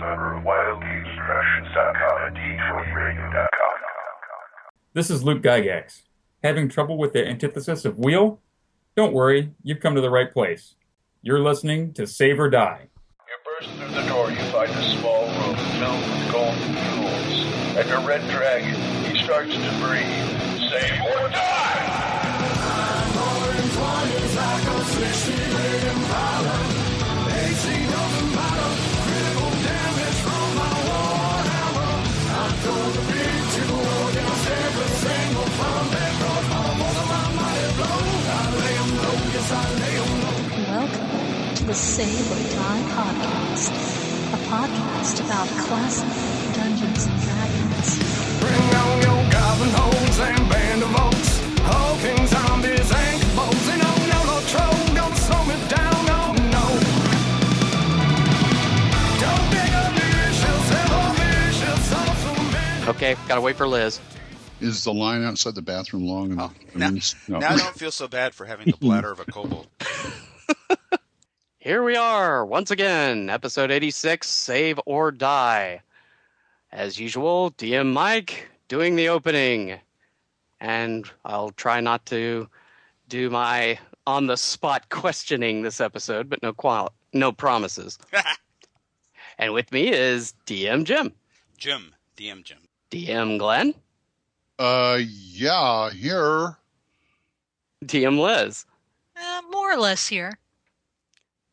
member of WildGamesProductions.com and D20Radio.com. This is Luke Gygax. Having trouble with the antithesis of wheel? Don't worry, you've come to the right place. You're listening to Save or Die. You burst through the door, you find a small room filled with golden jewels. And a red dragon, he starts to breathe. Save or die! Welcome to the Save or Die podcast, a podcast about classic Dungeons and Dragons. Bring on your goblin holes and band of oaks, hulking zombies and kobolds, and no troll, don't slow me down, oh no. Don't dig a vicious, ever vicious, also man. Okay, gotta wait for Liz. Is the line outside the bathroom long enough? Now, No. now I don't feel so bad for having the bladder of a kobold. Here we are, once again, episode 86, Save or Die. As usual, DM Mike doing the opening. And I'll try not to do my on-the-spot questioning this episode, but no promises. And with me is DM Jim. DM Jim. DM Glenn. Yeah, here. DM Liz. More or less here.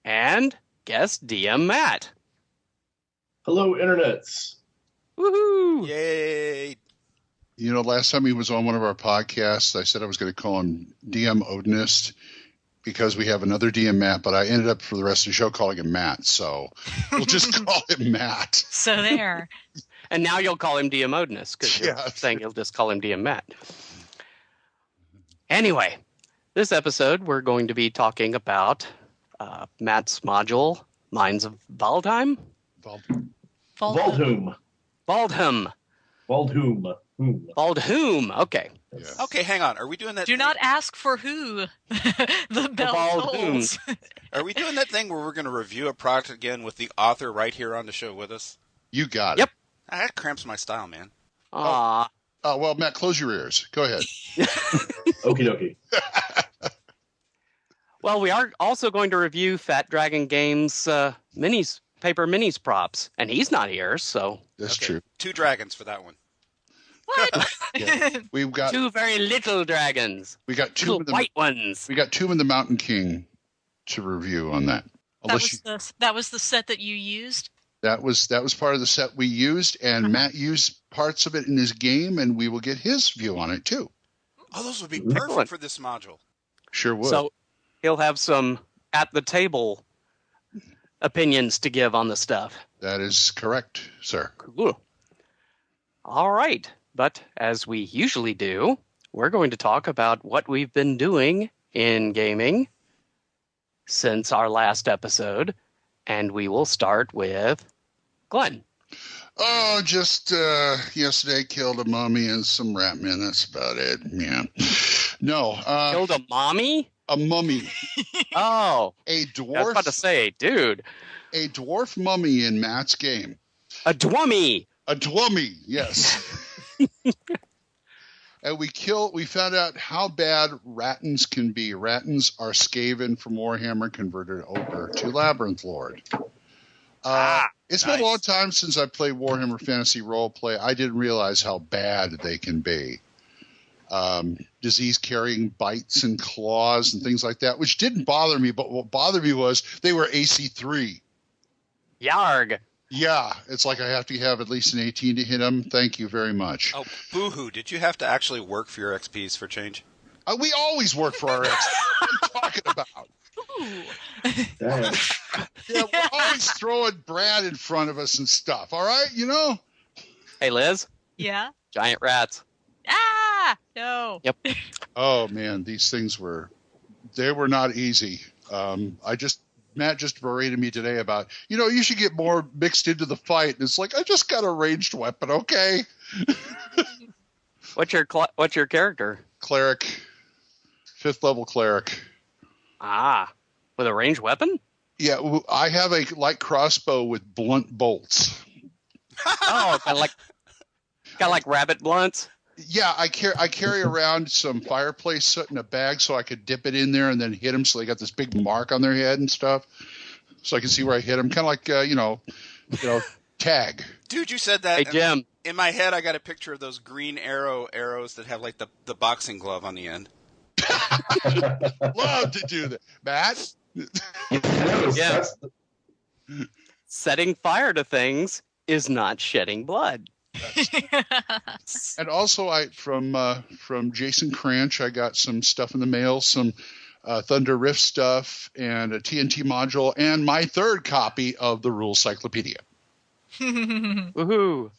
And guest DM Matt. Hello, internets. Woohoo! Yay! You know, last time he was on one of our podcasts, I said I was going to call him DM Odinist because we have another DM Matt, but I ended up for the rest of the show calling him Matt, so we'll just call him Matt. So there. And now you'll call him DM Odinist, because you're Yeah. saying you'll just call him DM Matt. Anyway, this episode we're going to be talking about Matt's module, Minds of Valdhum. Valdhum. Valdhum. Valdhum. Valdhum. Okay. Yes. Okay, hang on. Are we doing that? Do not ask for who. The bell Valdhum. tolls. Are we doing that thing where we're going to review a product again with the author right here on the show with us? You got Yep. it. That cramps my style, man. Aw. Well, Matt, close your ears. Go ahead. Okie dokie. Well, we are also going to review Fat Dragon Games paper minis props, and he's not here, so That's Okay, true. 2 dragons for that one. What? Yeah. We've got two very little dragons, we got two little of the white ones. we got two in the Mountain King to review on that. That was the set that you used? That was part of the set we used, and Matt used parts of it in his game, and we will get his view on it too. Oh, those would be perfect Excellent. for this module. Sure would. So he'll have some at the table opinions to give on the stuff. That is correct, sir. Cool. All right. But as we usually do, we're going to talk about what we've been doing in gaming since our last episode. And we will start with Glenn. Oh, just yesterday killed a mummy and some rat men. That's about it. Yeah. No. Killed a mommy? A mummy. Oh. A I was dwarf. about to say, dude. A dwarf mummy in Matt's game. A dwummy. A dwummy, yes. And we found out how bad rattans can be. Rattans are Skaven from Warhammer converted over to Labyrinth Lord. It's been a long time since I played Warhammer Fantasy Roleplay. I didn't realize how bad they can be. Disease-carrying bites and claws and things like that, which didn't bother me, but what bothered me was they were AC3. Yarg. Yeah, it's like I have to have at least an 18 to hit them. Thank you very much. Oh, boo-hoo. Did you have to actually work for your XPs for change? We always work for our ex. What are you talking about? Damn. Yeah, we're always throwing Brad in front of us and stuff. All right, you know? Hey, Liz. Yeah? Giant rats. Ah! No. Yep. Oh, man, these things were not easy. Matt just berated me today about, you should get more mixed into the fight. And it's like, I just got a ranged weapon, okay? What's your character? Cleric. 5th level cleric. Ah, with a ranged weapon? Yeah, I have a light crossbow with blunt bolts. Oh, kind of like rabbit blunts. Yeah, I carry around some fireplace soot in a bag so I could dip it in there and then hit them. So they got this big mark on their head and stuff, so I can see where I hit them. Kind of like tag. Dude, you said that. Hey, Jim. In my head, I got a picture of those green arrows that have like the boxing glove on the end. Love to do that, Matt. Yeah. Setting fire to things is not shedding blood. And also, from Jason Cranch, I got some stuff in the mail, some Thunder Rift stuff, and a TNT module, and my third copy of the Rules Cyclopedia. Woohoo!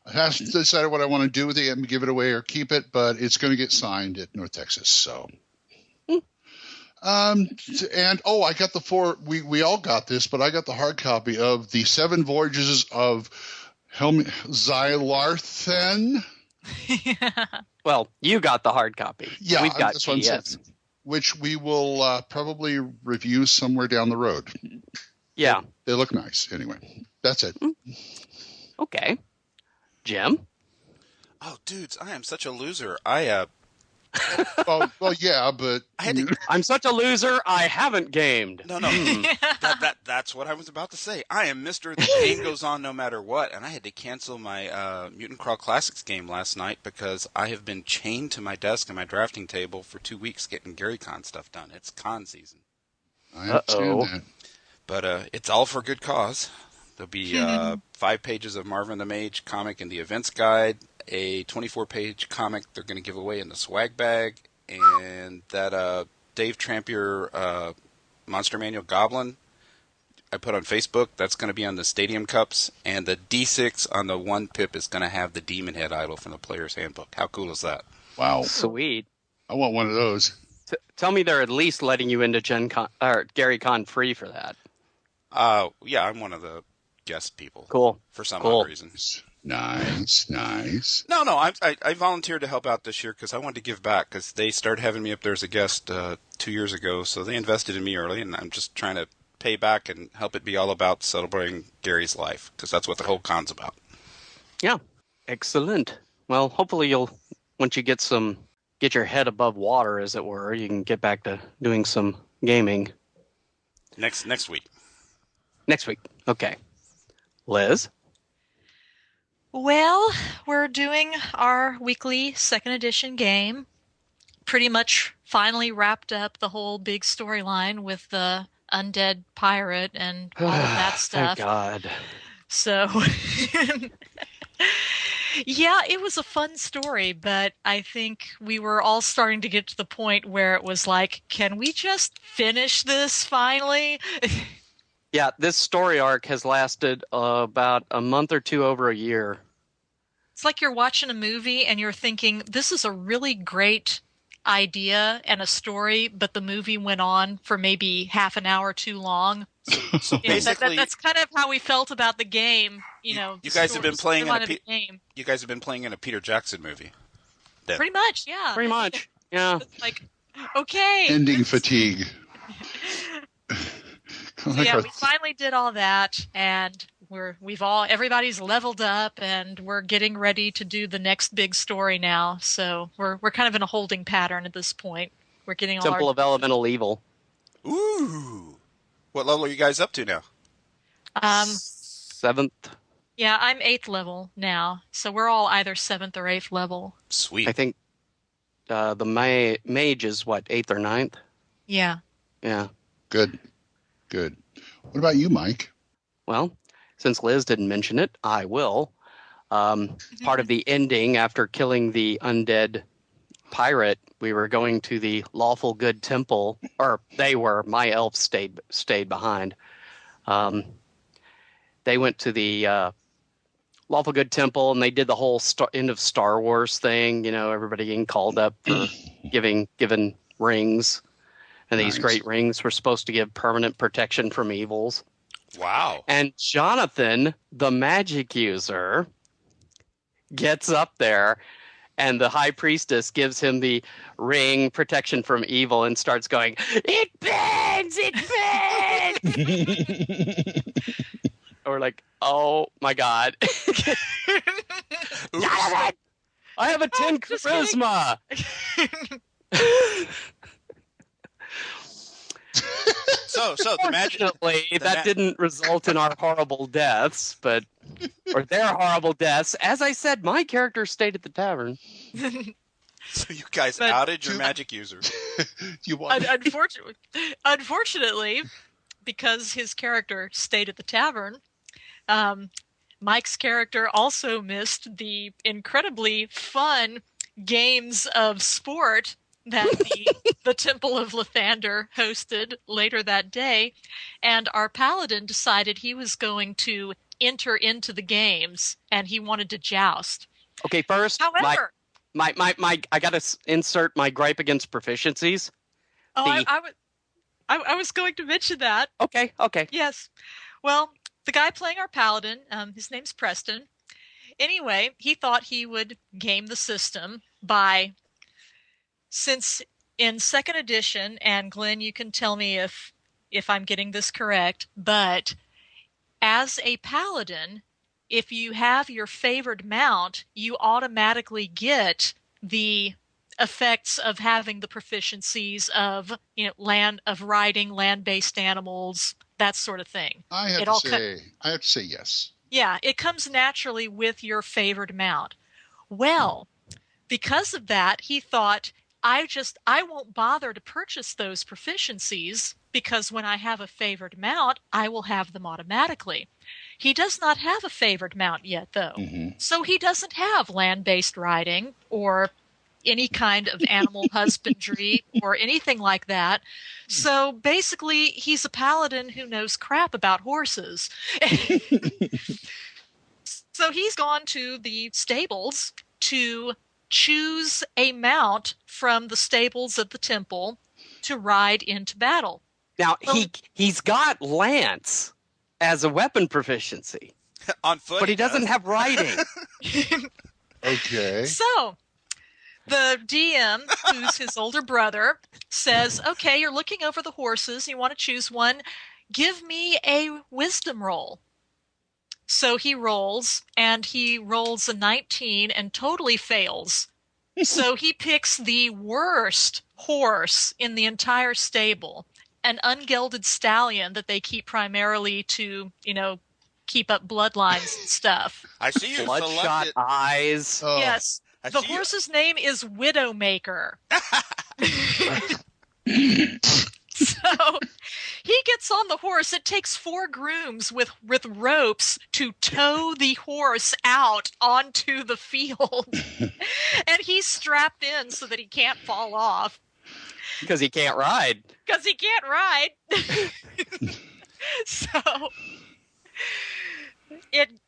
I haven't decided what I want to do with it, and give it away or keep it, but it's going to get signed at North Texas. So, I got we all got this, but I got the hard copy of the 7 Voyages of Zylarthen. Well, you got the hard copy. Yeah, we've got that's what I'm saying, which we will probably review somewhere down the road. Yeah, they look nice. Anyway, that's it. Okay, Jim. Oh, dudes, I am such a loser. well, yeah, but I'm such a loser. I haven't gamed. No. That's what I was about to say. I am Mr. The Game Goes On No Matter What, and I had to cancel my Mutant Crawl Classics game last night because I have been chained to my desk and my drafting table for 2 weeks getting Gary Con stuff done. It's con season. I understand that. But it's all for good cause. There'll be 5 pages of Marvin the Mage comic in the events guide, a 24-page comic they're going to give away in the swag bag, and that Dave Trampier Monster Manual Goblin I put on Facebook, that's going to be on the Stadium Cups, and the D6 on the 1 pip is going to have the Demon Head idol from the Player's Handbook. How cool is that? Wow. Sweet. I want one of those. Tell me they're at least letting you into Gary Con free for that. Yeah, I'm one of the guest people. Cool. For some odd reason. Nice. No, I volunteered to help out this year because I wanted to give back because they started having me up there as a guest 2 years ago, so they invested in me early, and I'm just trying to pay back and help it be all about celebrating Gary's life because that's what the whole con's about. Yeah, excellent. Well, hopefully once you get your head above water, as it were, you can get back to doing some gaming. Next week. Next week. Okay. Liz? Well, we're doing our weekly 2nd edition game. Pretty much finally wrapped up the whole big storyline with the undead pirate and all of that stuff. Thank God. So, yeah, it was a fun story, but I think we were all starting to get to the point where it was like, can we just finish this finally? Yeah, this story arc has lasted about a month or two over a year. It's like you're watching a movie and you're thinking, this is a really great idea and a story, but the movie went on for maybe half an hour too long. So basically, that's kind of how we felt about the game. You guys have been playing You guys have been playing in a Peter Jackson movie. Then. Pretty much, yeah. Pretty much, yeah. It's like, okay. Ending fatigue. So yeah, we finally did all that, and everybody's leveled up, and we're getting ready to do the next big story now. So we're kind of in a holding pattern at this point. We're getting all Temple of Elemental Evil. Ooh, what level are you guys up to now? 7th. Yeah, I'm 8th level now, so we're all either 7th or 8th level. Sweet. I think the mage is what, 8th or 9th? Yeah. Yeah. Good. What about you, Mike? Well, since Liz didn't mention it, I will. Part of the ending, after killing the undead pirate, we were going to the lawful good temple, or they were. My elves stayed behind. They went to the lawful good temple, and they did the whole end of Star Wars thing. Everybody getting called up for given rings. And these great rings were supposed to give permanent protection from evils. Wow. And Jonathan, the magic user, gets up there, and the high priestess gives him the ring protection from evil and starts going, "It bends! It bends!" Or like, oh my god. I have a 10 just charisma. So the magic. Fortunately, that didn't result in our horrible deaths, or their horrible deaths. As I said, my character stayed at the tavern. So you guys outed your magic user. You want Unfortunately, because his character stayed at the tavern, Mike's character also missed the incredibly fun games of sport that the Temple of Lathander hosted later that day, and our paladin decided he was going to enter into the games, and he wanted to joust. Okay, first, However, I got to insert my gripe against proficiencies. I was going to mention that. Okay. Yes. Well, the guy playing our paladin, his name's Preston. Anyway, he thought he would game the system by, since in second edition, and Glenn, you can tell me if I'm getting this correct, but as a paladin, if you have your favored mount, you automatically get the effects of having the proficiencies of riding land-based animals, that sort of thing. I have to say yes. Yeah, it comes naturally with your favored mount. Well, because of that, he thought, I won't bother to purchase those proficiencies because when I have a favored mount, I will have them automatically. He does not have a favored mount yet, though. Mm-hmm. So he doesn't have land-based riding or any kind of animal husbandry or anything like that. So basically, he's a paladin who knows crap about horses. So he's gone to the stables to choose a mount from the stables of the temple to ride into battle. Now, he's got lance as a weapon proficiency. On foot, but he doesn't have riding. Okay. So the DM, who's his older brother, says, okay, you're looking over the horses. You want to choose one. Give me a wisdom roll. So he rolls, and he rolls a 19 and totally fails. So he picks the worst horse in the entire stable, an ungelded stallion that they keep primarily to, keep up bloodlines and stuff. I see you Bloodshot selected. eyes. Oh. Yes. The horse's name is Widowmaker. So he gets on the horse. It takes 4 grooms with ropes to tow the horse out onto the field. And he's strapped in so that he can't fall off. Because he can't ride. So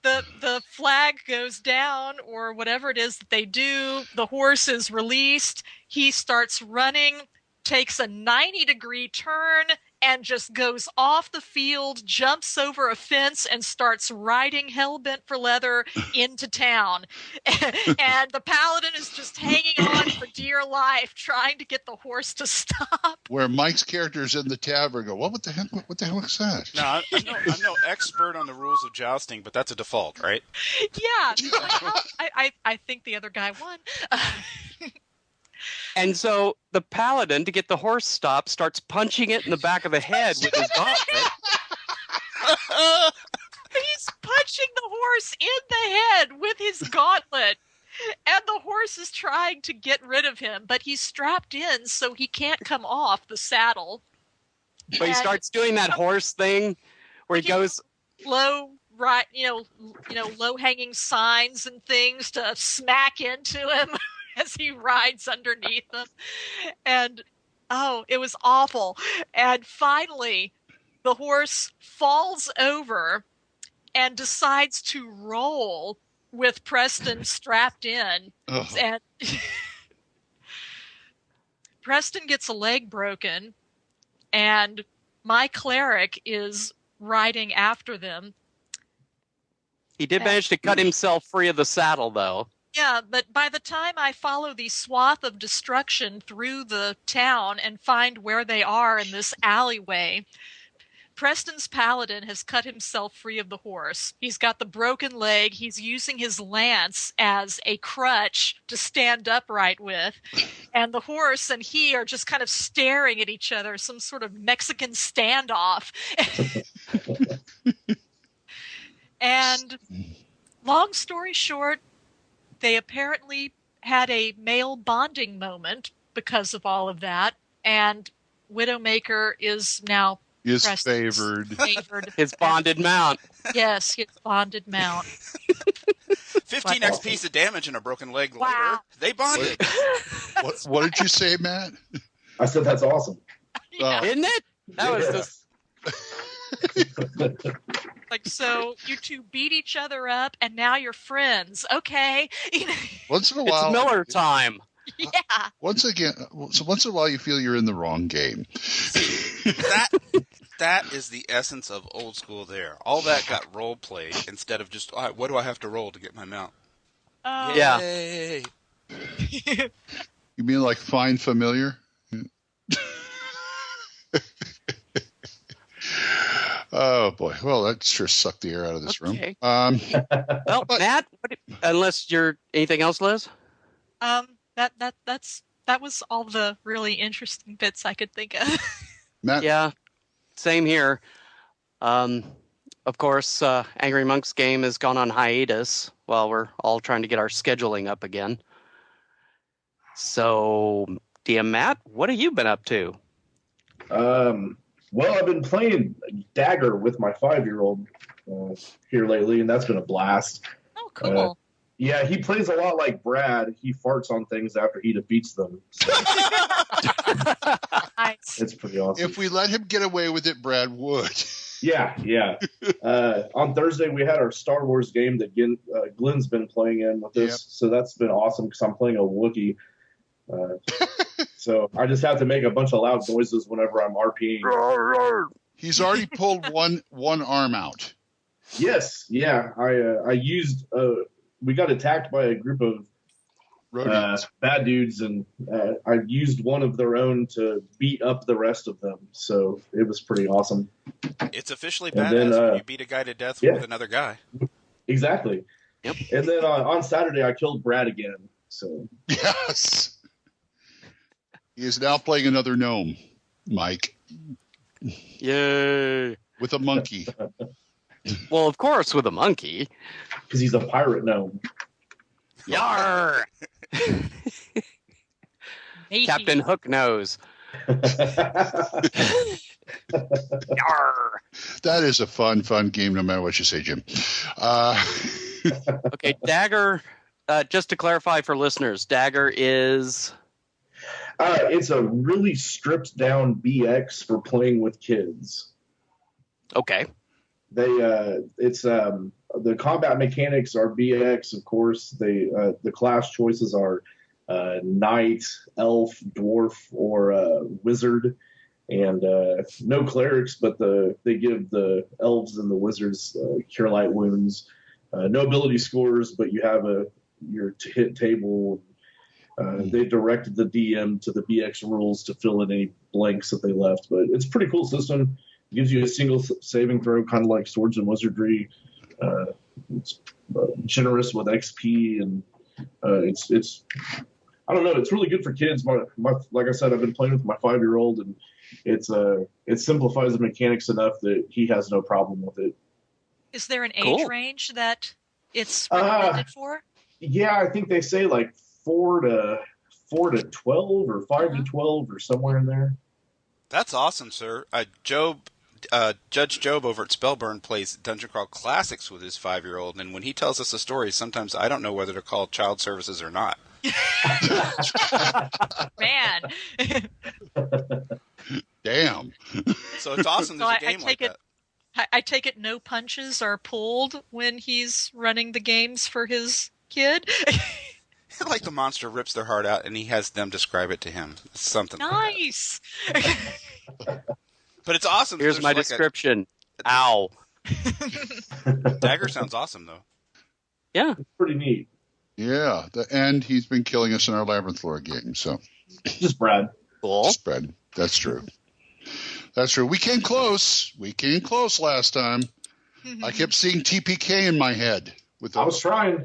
the flag goes down, or whatever it is that they do. The horse is released. He starts running, takes a 90-degree turn, and just goes off the field, jumps over a fence, and starts riding hell-bent for leather into town. And the paladin is just hanging on for dear life, trying to get the horse to stop. Where Mike's character's in the tavern go, what the heck is that? No, I'm no expert on the rules of jousting, but that's a default, right? Yeah. I think the other guy won. And so the paladin, to get the horse stopped, starts punching it in the back of the head with his gauntlet. He's punching the horse in the head with his gauntlet. And the horse is trying to get rid of him, but he's strapped in so he can't come off the saddle. But he starts doing that horse thing where he goes low hanging signs and things to smack into him as he rides underneath them. And it was awful. And finally the horse falls over and decides to roll with Preston strapped in. Ugh. And Preston gets a leg broken, and my cleric is riding after them. He did manage to cut himself free of the saddle, though. Yeah, but by the time I follow the swath of destruction through the town and find where they are in this alleyway, Preston's paladin has cut himself free of the horse. He's got the broken leg. He's using his lance as a crutch to stand upright with. And the horse and he are just kind of staring at each other, some sort of Mexican standoff. And long story short, they apparently had a male bonding moment because of all of that. And Widowmaker is now favored. His bonded mount. Yes, his bonded mount. 15 XP of damage and a broken leg later. They bonded. What did you say, Matt? I said that's awesome. Isn't it? That was just... Like, so you two beat each other up and now you're friends. Okay. Once in a while. It's Miller time. Yeah. Once in a while you feel you're in the wrong game. That is the essence of old school there. All that got role played instead of just, what do I have to roll to get my mount? Yeah. Yay. You mean like Find Familiar? Oh, boy. Well, that sure sucked the air out of this room. Well, Matt, unless you're anything else, Liz? That was all the really interesting bits I could think of. Matt? Yeah, same here. Of course, Angry Monk's game has gone on hiatus while we're all trying to get our scheduling up again. So, DM Matt, what have you been up to? Well, I've been playing Dagger with my 5-year-old here lately, and that's been a blast. Oh, cool. Yeah, he plays a lot like Brad. He farts on things after he defeats them. So. Nice. It's pretty awesome. If we let him get away with it, Brad would. Yeah. On Thursday, we had our Star Wars game that Glenn's been playing in with us. Yep. So that's been awesome because I'm playing a Wookiee. So I just have to make a bunch of loud noises whenever I'm RPing. He's already pulled one arm out. Yes. Yeah. I used... we got attacked by a group of bad dudes, and I used one of their own to beat up the rest of them. So it was pretty awesome. It's officially badass when you beat a guy to death with another guy. Exactly. Yep. And then on Saturday, I killed Brad again. So yes. He is now playing another gnome, Mike. Yay. With a monkey. Well, of course, with a monkey. Because he's a pirate gnome. Yarr! Captain Hook Nose. Yarr! That is a fun game, no matter what you say, Jim. Okay, Dagger, just to clarify for listeners, Dagger is... it's a really stripped down BX for playing with kids. Okay. It's the combat mechanics are BX, of course. The class choices are knight, elf, dwarf, or wizard, and no clerics, but they give the elves and the wizards cure light wounds. No ability scores, but you have your hit table. They directed the DM to the BX rules to fill in any blanks that they left, but it's a pretty cool system. It gives you a single saving throw, kind of like Swords and Wizardry. It's generous with XP, and it's I don't know. It's really good for kids. Like I said, I've been playing with my 5-year-old, and it simplifies the mechanics enough that he has no problem with it. Is there an age range that it's recommended for? Yeah, I think they say like 4 to 12 or 5 to 12 or somewhere in there. That's awesome, sir. Judge Job over at Spellburn plays Dungeon Crawl Classics with his 5-year-old, and when he tells us a story, sometimes I don't know whether to call child services or not. Man. Damn. So it's awesome there's a game like that. I take it no punches are pulled when he's running the games for his kid? Like the monster rips their heart out and he has them describe it to him. It's something nice. Like that. But it's awesome. Here's my description. Ow. Dagger sounds awesome, though. Yeah. It's pretty neat. Yeah. And he's been killing us in our Labyrinth Lord game, so. Just Brad. Cool. Just Brad. That's true. That's true. We came close. We came close last time. I kept seeing TPK in my head. I was trying.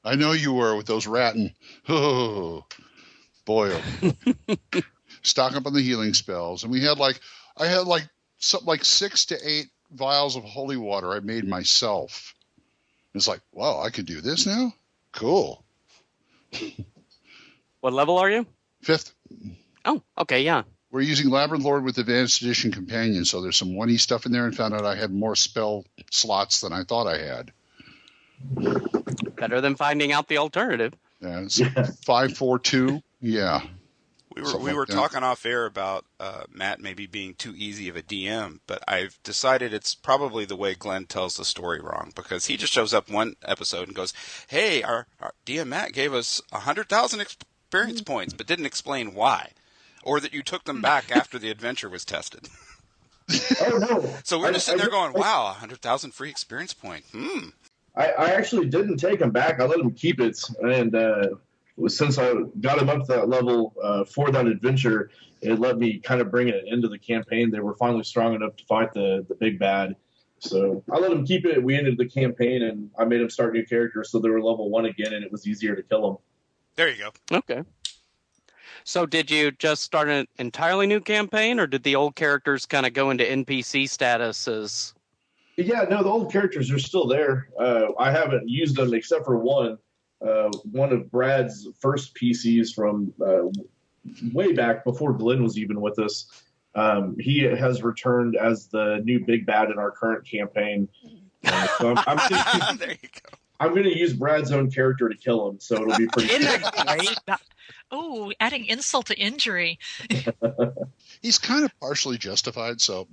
I know you were with those ratting. Oh, boy. Stock up on the healing spells. And I had something like 6 to 8 vials of holy water I made myself. It's like, wow, I could do this now? Cool. What level are you? 5th. Oh, okay, yeah. We're using Labyrinth Lord with Advanced Edition Companion, so there's some 1E stuff in there, and found out I had more spell slots than I thought I had. Better than finding out the alternative. Yeah, it's 542. Yeah. We were talking off air about Matt maybe being too easy of a DM, but I've decided it's probably the way Glenn tells the story wrong, because he just shows up one episode and goes, "Hey, our DM Matt gave us 100,000 experience points, but didn't explain why, or that you took them back after the adventure was tested." Oh, no. So we're just sitting there going, "Wow, 100,000 free experience point. I actually didn't take him back. I let him keep it, and since I got him up to that level for that adventure, it let me kind of bring it into the campaign. They were finally strong enough to fight the big bad. So I let him keep it. We ended the campaign, and I made him start new characters, so they were level 1 again, and it was easier to kill them. There you go. Okay. So did you just start an entirely new campaign, or did the old characters kind of go into NPC status? Yeah, no, the old characters are still there. I haven't used them except for one. One of Brad's first PCs from way back before Glenn was even with us. He has returned as the new big bad in our current campaign. So There you go. I'm going to use Brad's own character to kill him, so it'll be pretty Isn't that great? Oh, adding insult to injury. He's kind of partially justified, so.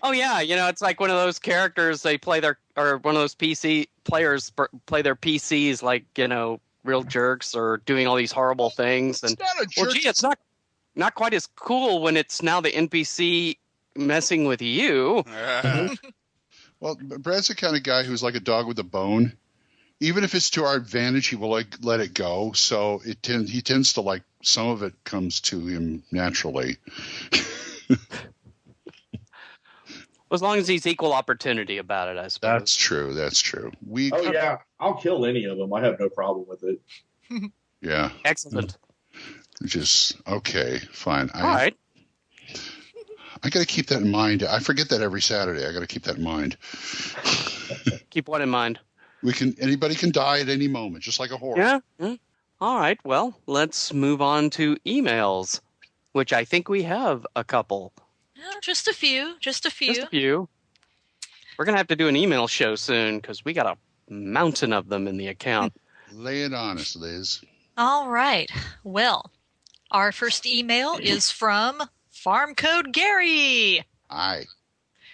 Oh yeah, it's like one of those characters they play or one of those PC players play their PCs like real jerks or doing all these horrible things. And not a jerk. well, gee, it's not quite as cool when it's now the NPC messing with you. Well, Brad's the kind of guy who's like a dog with a bone. Even if it's to our advantage, he will let it go. So he tends to some of it comes to him naturally. As long as he's equal opportunity about it, I suppose. That's true. yeah, I'll kill any of them. I have no problem with it. Yeah. Excellent. Just okay, fine. All right. I got to keep that in mind. I forget that every Saturday. I got to keep that in mind. Keep what in mind? Anybody can die at any moment, just like a horse. Yeah. All right. Well, let's move on to emails, which I think we have a couple. Just a few. We're going to have to do an email show soon because we got a mountain of them in the account. Lay it on us, Liz. All right. Well, our first email is from Farm Code Gary. Aye.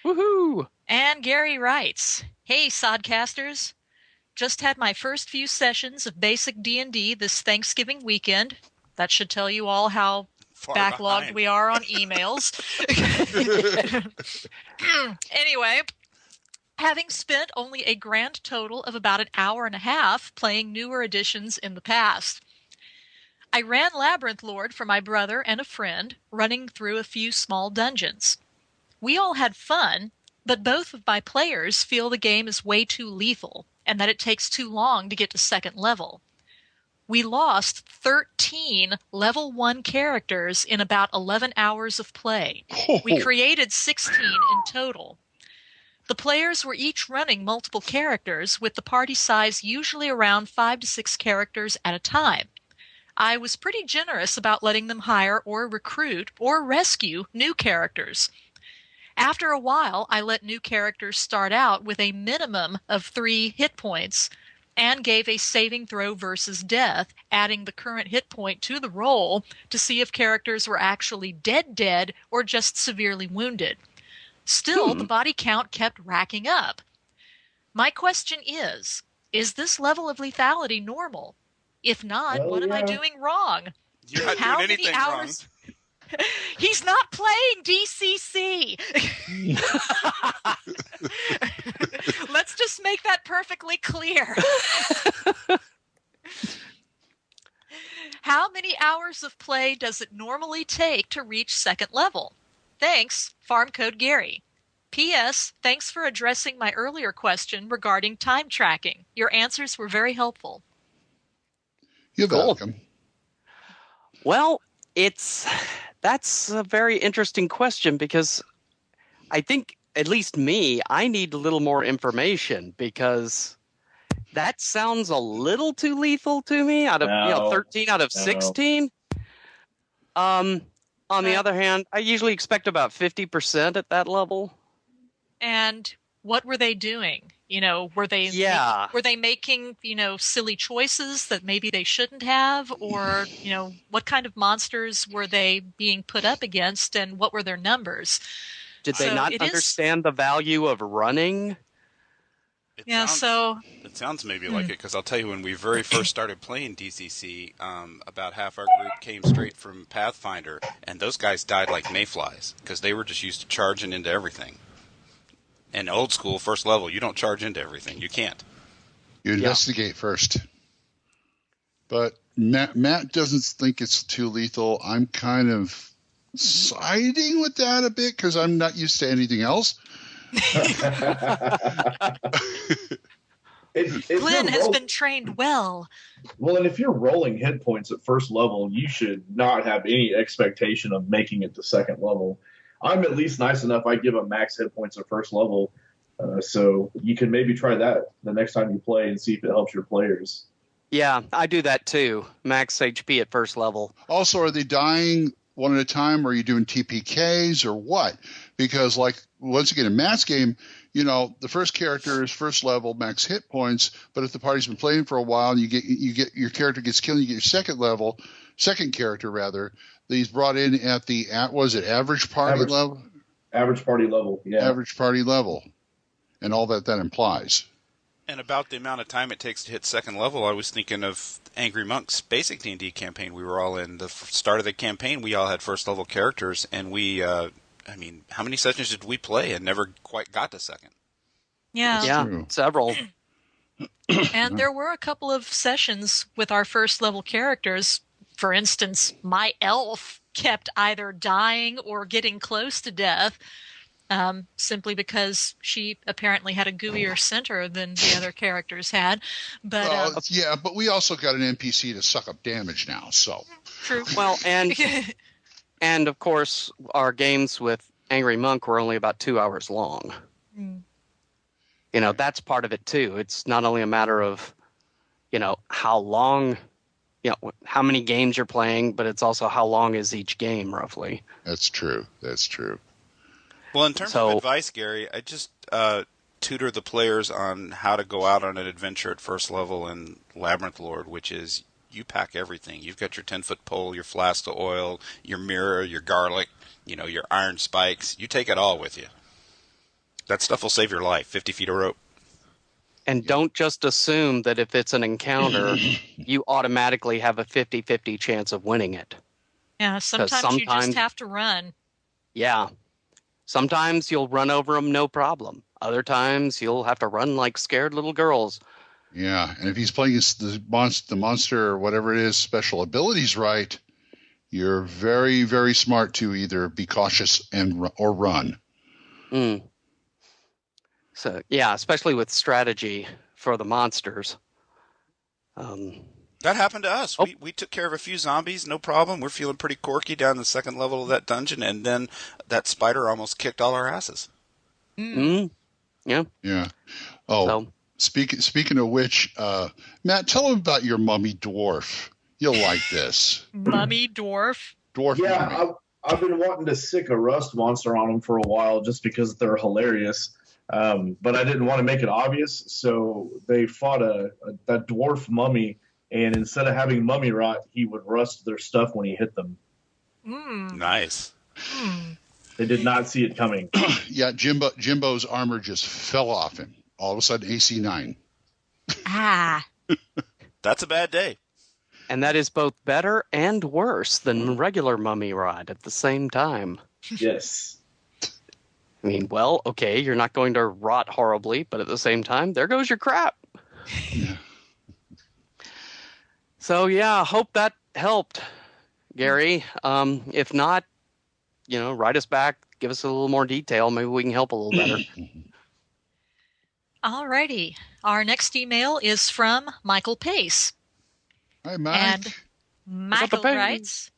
Woohoo! And Gary writes, "Hey, Sodcasters. Just had my first few sessions of basic D&D this Thanksgiving weekend. That should tell you all how backlogged we are on emails. Anyway, having spent only a grand total of about an hour and a half playing newer editions in the past, I ran Labyrinth Lord for my brother and a friend, running through a few small dungeons. We all had fun, but both of my players feel the game is way too lethal and that it takes too long to get to second level. We lost 13 level 1 characters in about 11 hours of play. We created 16 in total. The players were each running multiple characters, with the party size usually around 5 to 6 characters at a time. I was pretty generous about letting them hire or recruit or rescue new characters. After a while, I let new characters start out with a minimum of 3 hit points, and gave a saving throw versus death, adding the current hit point to the roll to see if characters were actually dead or just severely wounded. Still, the body count kept racking up. My question is this level of lethality normal? If not, what am I doing wrong? You're not How doing many anything hours? He's not playing DCC. Let's just make that perfectly clear. How many hours of play does it normally take to reach second level? Thanks, Farm Code Gary. P.S. Thanks for addressing my earlier question regarding time tracking. Your answers were very helpful. You're welcome. Well, that's a very interesting question because I think, at least me, I need a little more information because that sounds a little too lethal to me. Out of 13 out of 16. On the other hand, I usually expect about 50% at that level. And what were they doing? Were they making, silly choices that maybe they shouldn't have? Or, what kind of monsters were they being put up against and what were their numbers? Did they not understand the value of running? It sounds maybe like it, because I'll tell you, when we very first started playing DCC, about half our group came straight from Pathfinder, and those guys died like mayflies, because they were just used to charging into everything. And old school, first level, you don't charge into everything. You can't. You investigate first. But Matt doesn't think it's too lethal. I'm kind of siding with that a bit, because I'm not used to anything else. Glenn has been trained well. Well, and if you're rolling hit points at first level, you should not have any expectation of making it to second level. I'm at least nice enough. I give them max hit points at first level. So you can maybe try that the next time you play and see if it helps your players. Yeah, I do that too. Max HP at first level. Also, are they dying one at a time, or are you doing TPKs, or what? Because, like, once again, in Matt's game, the first character is first level, max hit points, but if the party's been playing for a while and you get your character gets killed, you get your second character rather, that he's brought in at the average party level? Average party level, yeah. Average party level. And all that implies. And about the amount of time it takes to hit second level, I was thinking of Angry Monk's basic D&D campaign. We were all in the start of the campaign. We all had first level characters, and we, how many sessions did we play and never quite got to second? Yeah, several. And there were a couple of sessions with our first level characters. For instance, my elf kept either dying or getting close to death. Simply because she apparently had a gooier center than the other characters had. But but we also got an NPC to suck up damage now, so. True. Well, and of course, our games with Angry Monk were only about 2 hours long. Mm. That's part of it too. It's not only a matter of, how long, how many games you're playing, but it's also how long is each game, roughly. That's true. Well, in terms of advice, Gary, I just tutor the players on how to go out on an adventure at first level in Labyrinth Lord, which is you pack everything. You've got your 10-foot pole, your flask of oil, your mirror, your garlic, your iron spikes. You take it all with you. That stuff will save your life. 50 feet of rope. And don't just assume that if it's an encounter, you automatically have a 50-50 chance of winning it. Yeah, sometimes you just have to run. Yeah. Sometimes you'll run over them, no problem. Other times you'll have to run like scared little girls. Yeah, and if he's playing the monster or whatever it is, special abilities right, you're very, very smart to either be cautious or run. Mm. So, yeah, especially with strategy for the monsters. That happened to us. Oh. We took care of a few zombies, no problem. We're feeling pretty quirky down the second level of that dungeon, and then that spider almost kicked all our asses. Mm. Yeah. Yeah. Oh, speaking of which, Matt, tell them about your mummy dwarf. You'll like this. Mummy dwarf? Dwarf mummy. I've been wanting to sick a rust monster on them for a while just because they're hilarious. But I didn't want to make it obvious, so they fought that dwarf mummy. And instead of having mummy rot, he would rust their stuff when he hit them. Mm. Nice. Mm. They did not see it coming. Yeah, Jimbo's armor just fell off him. All of a sudden, AC 9. Ah. That's a bad day. And that is both better and worse than regular mummy rot at the same time. Yes. Well, okay, you're not going to rot horribly, but at the same time, there goes your crap. Yeah. So, yeah, hope that helped, Gary. If not, write us back, give us a little more detail. Maybe we can help a little better. Alrighty. Our next email is from Michael Pace. Hi, Mike. And Michael writes,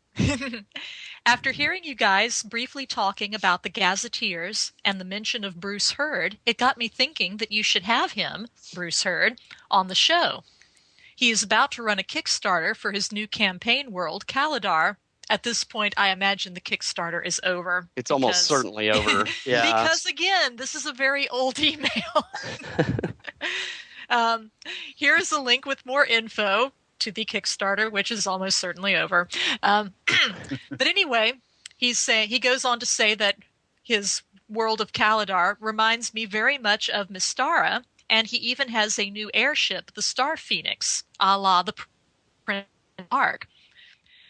after hearing you guys briefly talking about the Gazetteers and the mention of Bruce Hurd, it got me thinking that you should have him, Bruce Hurd, on the show. He is about to run a Kickstarter for his new campaign world, Kaladar. At this point, I imagine the Kickstarter is over. It's almost certainly over. Yeah. Because, again, this is a very old email. Here is a link with more info to the Kickstarter, which is almost certainly over. But anyway, he goes on to say that his world of Kaladar reminds me very much of Mystara, and he even has a new airship, the Star Phoenix, a la the Prince Ark.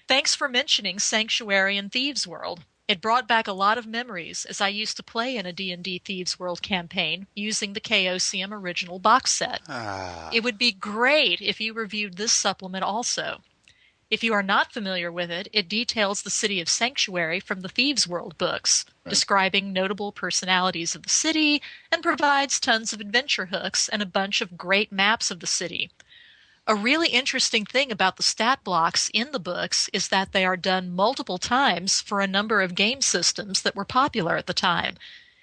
Thanks for mentioning Sanctuary and Thieves World. It brought back a lot of memories as I used to play in a D&D Thieves World campaign using the Chaosium original box set. It would be great if you reviewed this supplement also. If you are not familiar with it, it details the city of Sanctuary from the Thieves World books, describing notable personalities of the city, and provides tons of adventure hooks and a bunch of great maps of the city. A really interesting thing about the stat blocks in the books is that they are done multiple times for a number of game systems that were popular at the time,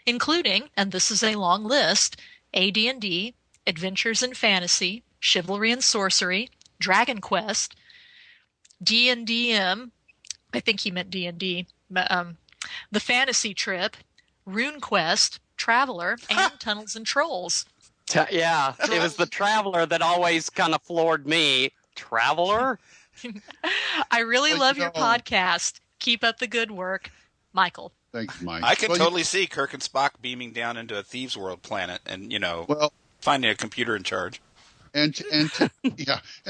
including, and this is a long list, AD&D, Adventures in Fantasy, Chivalry and Sorcery, Dragon Quest, D&DM, I think he meant D&D, The Fantasy Trip, Rune Quest, Traveler, and Tunnels and Trolls. Yeah, it was the Traveler that always kind of floored me. Traveler? I really love your podcast. Keep up the good work. Michael. Thanks, Mike. I can totally see Kirk and Spock beaming down into a Thieves World planet and, finding a computer in charge. And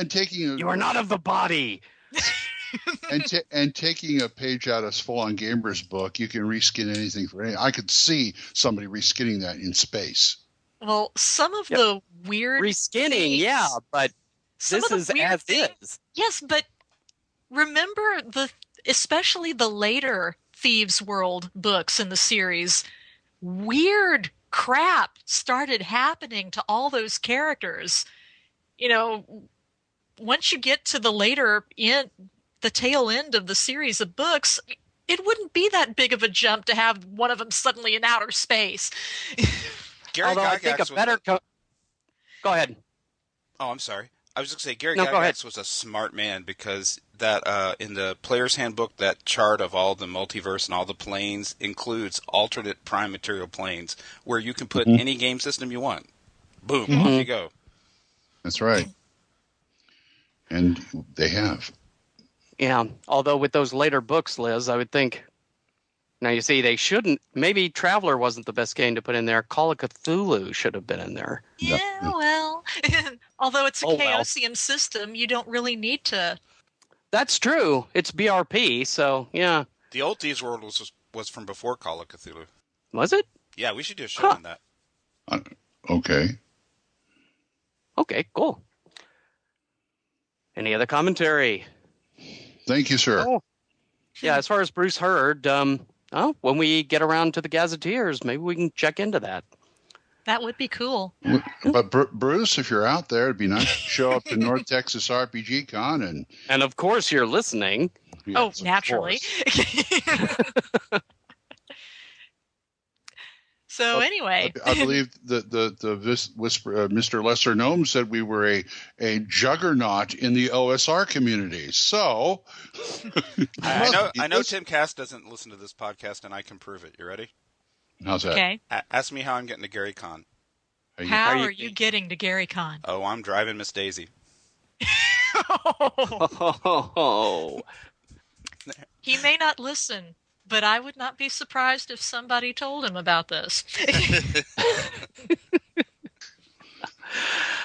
taking You are not of the body. and taking a page out of Full On Gamer's book, you can reskin anything for anything. I could see somebody reskinning that in space. Well, some of the weird reskinning, things, but this is as is. Yes, but remember especially the later Thieves World books in the series, weird crap started happening to all those characters. Once you get to the tail end of the series of books, it wouldn't be that big of a jump to have one of them suddenly in outer space. Although I think a better... Go ahead. Oh, I'm sorry. I was just going to say, Gary Gygax was a smart man because that in the Player's Handbook, that chart of all the multiverse and all the planes includes alternate prime material planes where you can put any game system you want. Boom, off you go. That's right. And they have. Yeah, although with those later books, Liz, I would think... Now, you see, they shouldn't... Maybe Traveler wasn't the best game to put in there. Call of Cthulhu should have been in there. Yeah, well... Although it's a Chaosium system, you don't really need to... That's true. It's BRP, so, yeah. The old Thieves World was from before Call of Cthulhu. Was it? Yeah, we should do a show on that. Okay. Okay, cool. Any other commentary? Thank you, sir. Oh. Yeah, as far as Bruce Hurd... when we get around to the Gazetteers, maybe we can check into that. That would be cool. But Bruce, if you're out there, it'd be nice to show up to North Texas RPG Con and of course you're listening. Yes, naturally. So anyway, I believe this Mr. Lesser Gnome said we were a juggernaut in the OSR community. So I know Tim Cass doesn't listen to this podcast, and I can prove it. You ready? How's that? Okay. Ask me how I'm getting to Gary Con. How are you getting to Gary Con? Oh, I'm driving Miss Daisy. He may not listen, but I would not be surprised if somebody told him about this.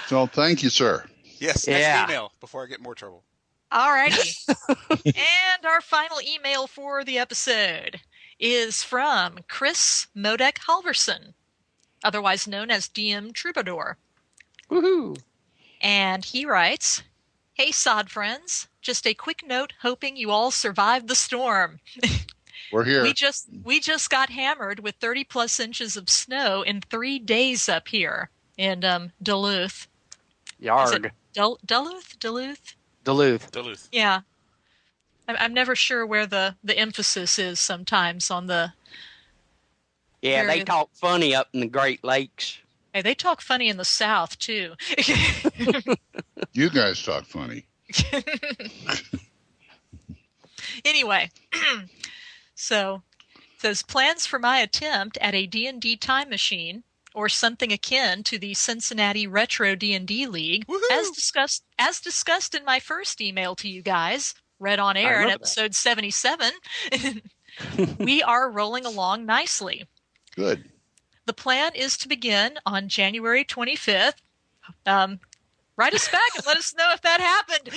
So, thank you, sir. Yes, next email before I get in more trouble. All righty. And our final email for the episode is from Chris Modek Halverson, otherwise known as DM Troubadour. Woohoo! And he writes, "Hey, Sod friends. Just a quick note hoping you all survived the storm. We're here. We just got hammered with 30 plus inches of snow in 3 days up here in Duluth. Yarg. Duluth. Yeah. I'm never sure where the emphasis is sometimes on the... Yeah, they talk funny up in the Great Lakes. Hey, they talk funny in the South, too. You guys talk funny. Anyway, so it says, plans for my attempt at a D&D time machine, or something akin to the Cincinnati Retro D&D League, as discussed in my first email to you guys, read on air in episode 77. We are rolling along nicely. Good. The plan is to begin on January 25th. Write us back and let us know if that happened.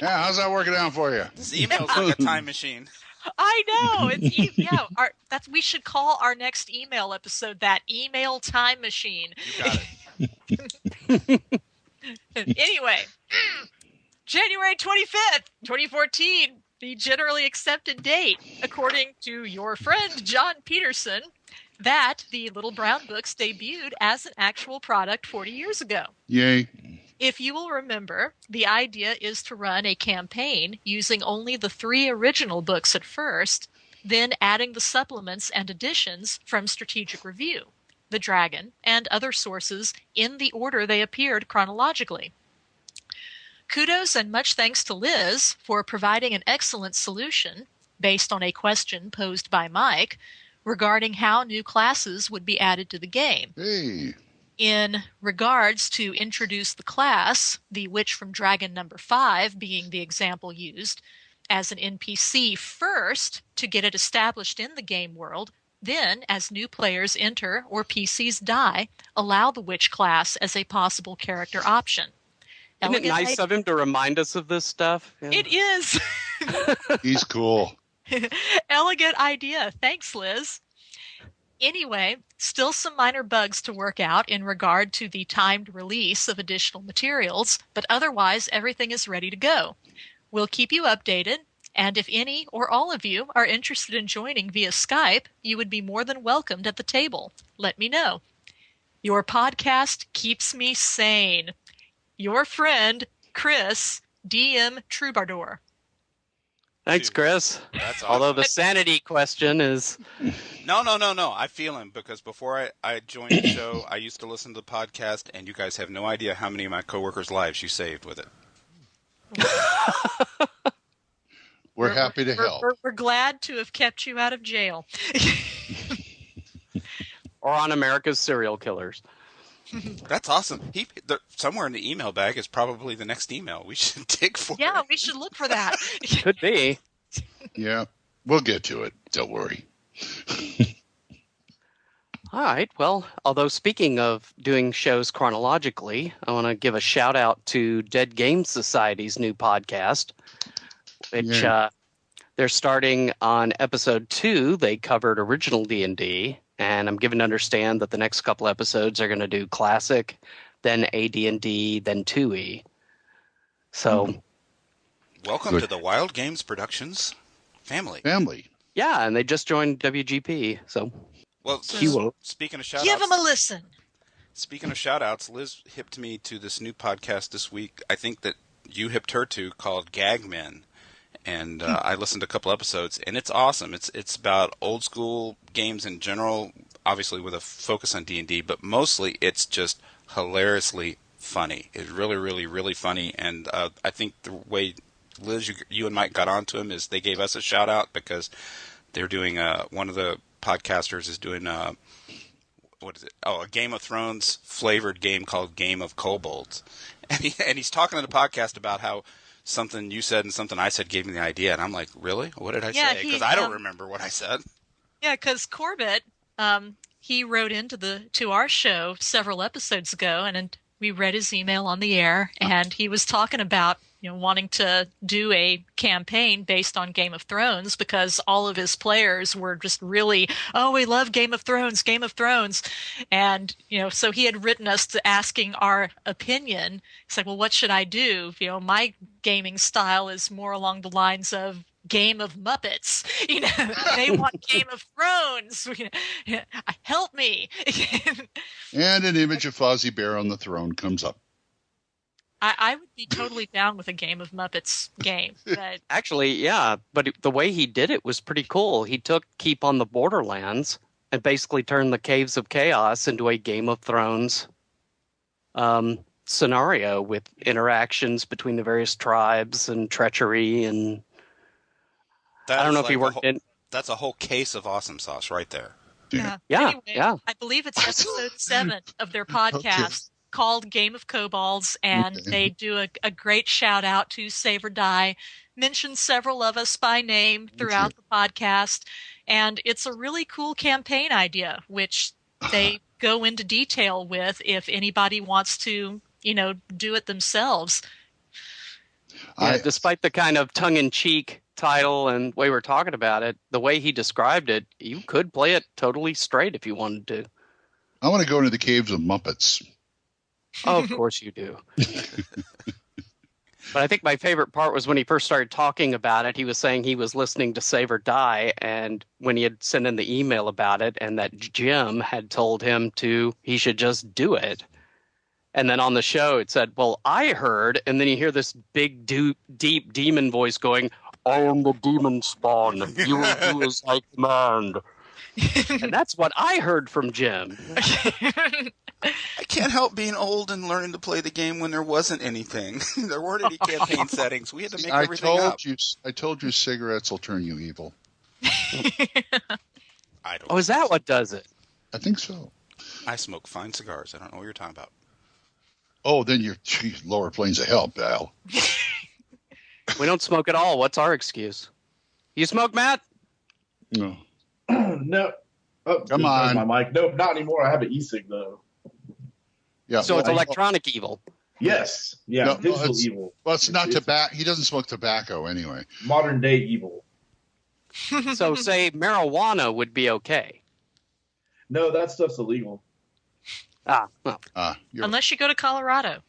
Yeah, how's that working out for you? This email's like a time machine. I know. We should call our next email episode that email time machine. You got it. Anyway, January 25th, 2014, the generally accepted date, according to your friend John Peterson, that the Little Brown Books debuted as an actual product 40 years ago. Yay. If you will remember, the idea is to run a campaign using only the 3 original books at first, then adding the supplements and additions from Strategic Review, The Dragon, and other sources in the order they appeared chronologically. Kudos and much thanks to Liz for providing an excellent solution, based on a question posed by Mike, regarding how new classes would be added to the game. Hey. In regards to introduce the class, the witch from Dragon number 5 being the example used, as an NPC first to get it established in the game world, then, as new players enter or PCs die, allow the witch class as a possible character option. Isn't it nice of him to remind us of this stuff? Yeah. It is. He's cool. Elegant idea. Thanks, Liz. Anyway, still some minor bugs to work out in regard to the timed release of additional materials, but otherwise everything is ready to go. We'll keep you updated, and if any or all of you are interested in joining via Skype, you would be more than welcomed at the table. Let me know. Your podcast keeps me sane. Your friend, Chris, DM Troubadour. Thanks, Chris. That's awesome. Although the sanity question is... No. I feel him, because before I joined the show, I used to listen to the podcast, and you guys have no idea how many of my coworkers' lives you saved with it. We're happy to help. We're glad to have kept you out of jail. Or on America's Serial Killers. That's awesome. Somewhere in the email bag is probably the next email. We should dig for it. Yeah, we should look for that. Could be. Yeah, we'll get to it. Don't worry. All right. Well, although speaking of doing shows chronologically, I want to give a shout out to Dead Game Society's new podcast, which they're starting on episode 2. They covered original D&D. And I'm given to understand that the next couple episodes are going to do Classic, then AD&D, then 2E. So, welcome to the Wild Games Productions family. Yeah, and they just joined WGP. So, well, speaking of shout-outs, give them a listen. Speaking of shout-outs, Liz hipped me to this new podcast this week. I think that you hipped her to, called Gag Men. And I listened to a couple episodes, and it's awesome. It's about old school games in general, obviously with a focus on D&D, but mostly it's just hilariously funny. It's really, really, really funny. And I think the way Liz, you and Mike got onto him is they gave us a shout out because they're doing one of the podcasters is doing what is it? Oh, a Game of Thrones flavored game called Game of Kobolds, and he's talking in the podcast about how something you said and something I said gave me the idea, and I'm like, really? What did I say? Because I don't remember what I said. Yeah, because Corbett, he wrote to our show several episodes ago, and we read his email on the air, and he was talking about wanting to do a campaign based on Game of Thrones because all of his players were just really, we love Game of Thrones. And, so he had written us to asking our opinion. It's like, well, what should I do? My gaming style is more along the lines of, Game of Muppets. They want Game of Thrones. Help me. And an image of Fozzie Bear on the throne comes up. I would be totally down with a Game of Muppets game. But... Actually, yeah, but the way he did it was pretty cool. He took Keep on the Borderlands and basically turned the Caves of Chaos into a Game of Thrones scenario with interactions between the various tribes and treachery. And I don't know if he worked in... That's a whole case of awesome sauce right there. Yeah. Anyway, yeah. I believe it's episode 7 of their podcast called Game of Kobolds, and they do a great shout out to Save or Die, mention several of us by name throughout the podcast, and it's a really cool campaign idea, which they go into detail with if anybody wants to, do it themselves. Yeah, despite the kind of tongue-in-cheek title and way we're talking about it, the way he described it, you could play it totally straight if you wanted to. I want to go into the Caves of Muppets. Oh, of course you do. But I think my favorite part was when he first started talking about it, he was saying he was listening to Save or Die, and when he had sent in the email about it, and that Jim had told him he should just do it. And then on the show it said, well, I heard, and then you hear this big, deep demon voice going, I am the demon spawn. You will do as I command. And that's what I heard from Jim. I can't help being old and learning to play the game when there wasn't anything. There weren't any campaign settings. We had to make everything up. I told you cigarettes will turn you evil. Is that what does it? I think so. I smoke fine cigars. I don't know what you're talking about. Oh, then you're lower planes of hell, pal. We don't smoke at all. What's our excuse? You smoke, Matt? No. No. Oh, come on. My mic. No, not anymore. I have an e-cig though. Yeah. So it's electronic evil. Yes. Yeah. Digital evil. Well, it's not tobacco. He doesn't smoke tobacco anyway. Modern day evil. So say marijuana would be okay. No, that stuff's illegal. Well. Unless you go to Colorado.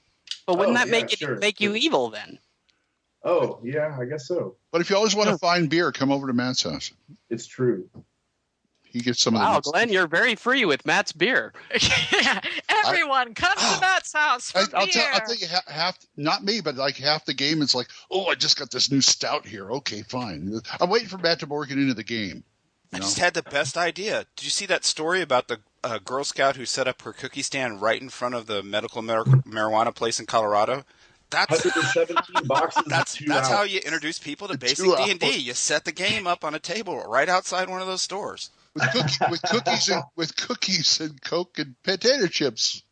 But wouldn't that make you evil then? Oh, yeah, I guess so. But if you always want to find beer, come over to Matt's house. It's true. He gets some of the... Wow, Glenn, you're very free with Matt's beer. Everyone, come to Matt's house for I'll beer. tell you, not me, but like half the game, it's like, oh, I just got this new stout here. Okay, fine. I'm waiting for Matt to work it into the game. I just had the best idea. Did you see that story about the Girl Scout who set up her cookie stand right in front of the medical marijuana place in Colorado? That's 117 boxes. That's how you introduce people to basic D&D. You set the game up on a table right outside one of those stores with cookies and Coke and potato chips.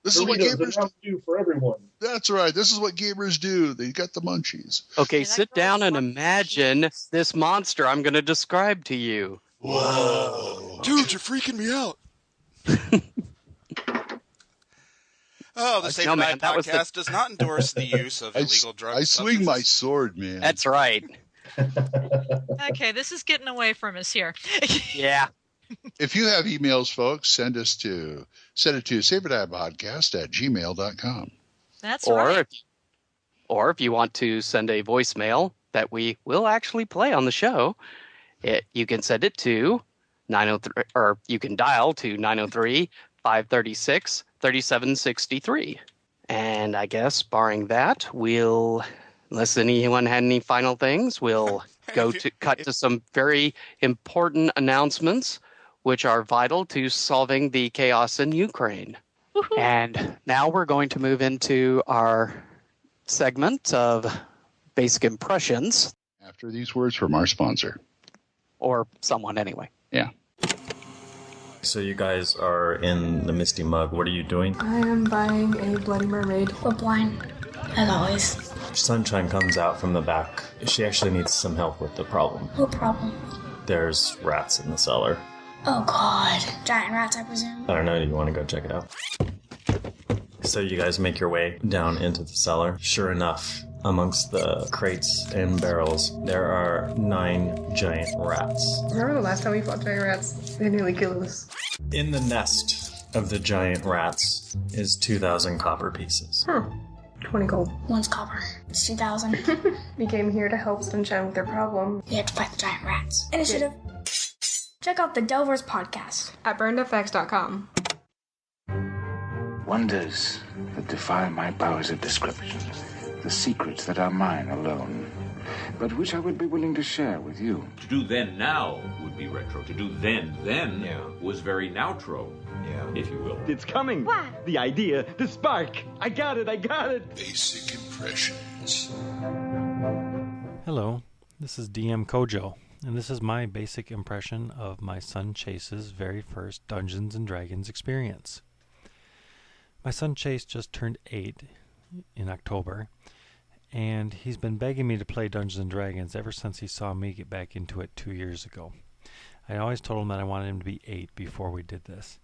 This is what gamers do for everyone. That's right. This is what gamers do. They got the munchies. Okay, sit down and imagine this monster I'm going to describe to you. Whoa. Dude, you're freaking me out. The Save or Die podcast does not endorse the use of illegal drugs. I swing my sword, man. That's right. Okay, this is getting away from us here. Yeah. If you have emails, folks, send it to saveordiepodcast@gmail.com. That's right. Or if you want to send a voicemail that we will actually play on the show, you can send it to 903, or you can dial to 903-536-3763. And I guess barring that, unless anyone had any final things, we'll cut to some very important announcements, which are vital to solving the chaos in Ukraine. Woo-hoo. And now we're going to move into our segment of basic impressions. After these words from our sponsor. Or someone, anyway. Yeah. So you guys are in the Misty Mug. What are you doing? I am buying a Bloody Mermaid. We're blind, as always. Sunshine comes out from the back. She actually needs some help with the problem. What problem? There's rats in the cellar. Oh, God. Giant rats, I presume? I don't know. Do you want to go check it out? So you guys make your way down into the cellar. Sure enough, amongst the crates and barrels, there are 9 giant rats. Remember the last time we fought giant rats? They nearly killed us. In the nest of the giant rats is 2,000 copper pieces. 20 gold. One's copper. It's 2,000. We came here to help Sunshine with their problem. We had to fight the giant rats. Initiative. Check out the Delvers podcast at burnedfx.com. Wonders that defy my powers of description. The secrets that are mine alone, but which I would be willing to share with you. To do then now would be retro. To do then was very nowtro, if you will. It's coming. What? The idea, the spark. I got it. Basic impressions. Hello, this is DM Kojo, and this is my basic impression of my son Chase's very first Dungeons & Dragons experience. My son Chase just turned 8 in October, and he's been begging me to play Dungeons & Dragons ever since he saw me get back into it 2 years ago. I always told him that I wanted him to be 8 before we did this.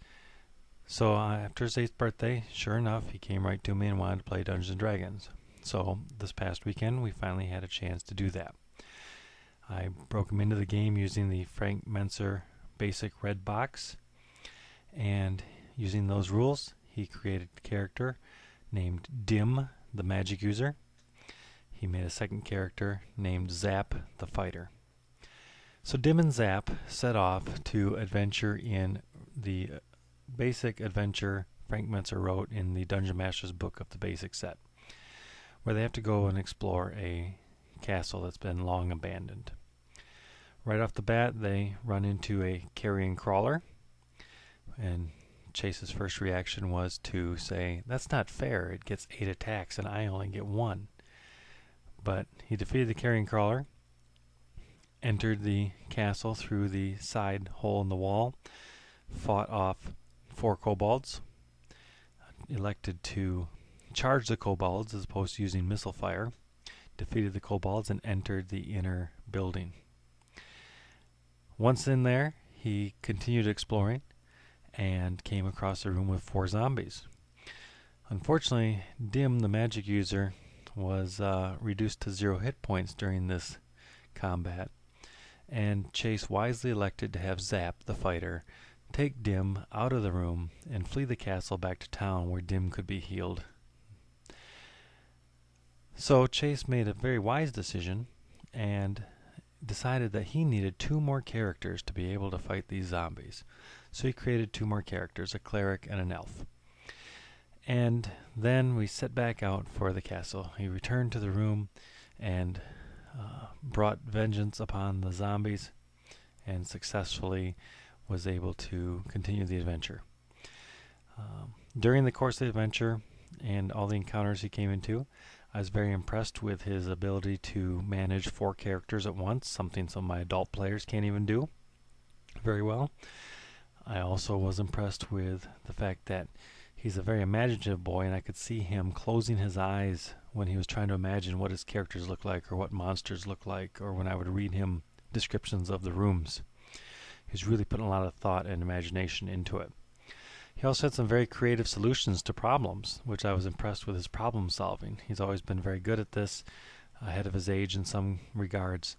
So after his 8th birthday, sure enough, he came right to me and wanted to play Dungeons & Dragons. So this past weekend, we finally had a chance to do that. I broke him into the game using the Frank Menser basic red box, and using those rules, he created a character named Dim, the magic user. He made a second character named Zap, the fighter. So Dim and Zap set off to adventure in the basic adventure Frank Menser wrote in the Dungeon Master's book of the basic set, where they have to go and explore a castle that's been long abandoned. Right off the bat, they run into a carrion crawler, and Chase's first reaction was to say, "That's not fair, it gets 8 attacks and I only get 1. But he defeated the carrion crawler, entered the castle through the side hole in the wall, fought off 4 kobolds, elected to charge the kobolds as opposed to using missile fire, defeated the kobolds, and entered the inner building. Once in there, he continued exploring and came across a room with 4 zombies. Unfortunately, Dim, the magic user, was reduced to 0 hit points during this combat, and Chase wisely elected to have Zap, the fighter, take Dim out of the room and flee the castle back to town where Dim could be healed. So Chase made a very wise decision and decided that he needed 2 more characters to be able to fight these zombies. So he created 2 more characters, a cleric and an elf. And then we set back out for the castle. He returned to the room and brought vengeance upon the zombies and successfully was able to continue the adventure. During the course of the adventure and all the encounters he came into, I was very impressed with his ability to manage 4 characters at once, something some of my adult players can't even do very well. I also was impressed with the fact that he's a very imaginative boy, and I could see him closing his eyes when he was trying to imagine what his characters look like or what monsters look like, or when I would read him descriptions of the rooms. He's really putting a lot of thought and imagination into it. He also had some very creative solutions to problems, which I was impressed with his problem solving. He's always been very good at this, ahead of his age in some regards.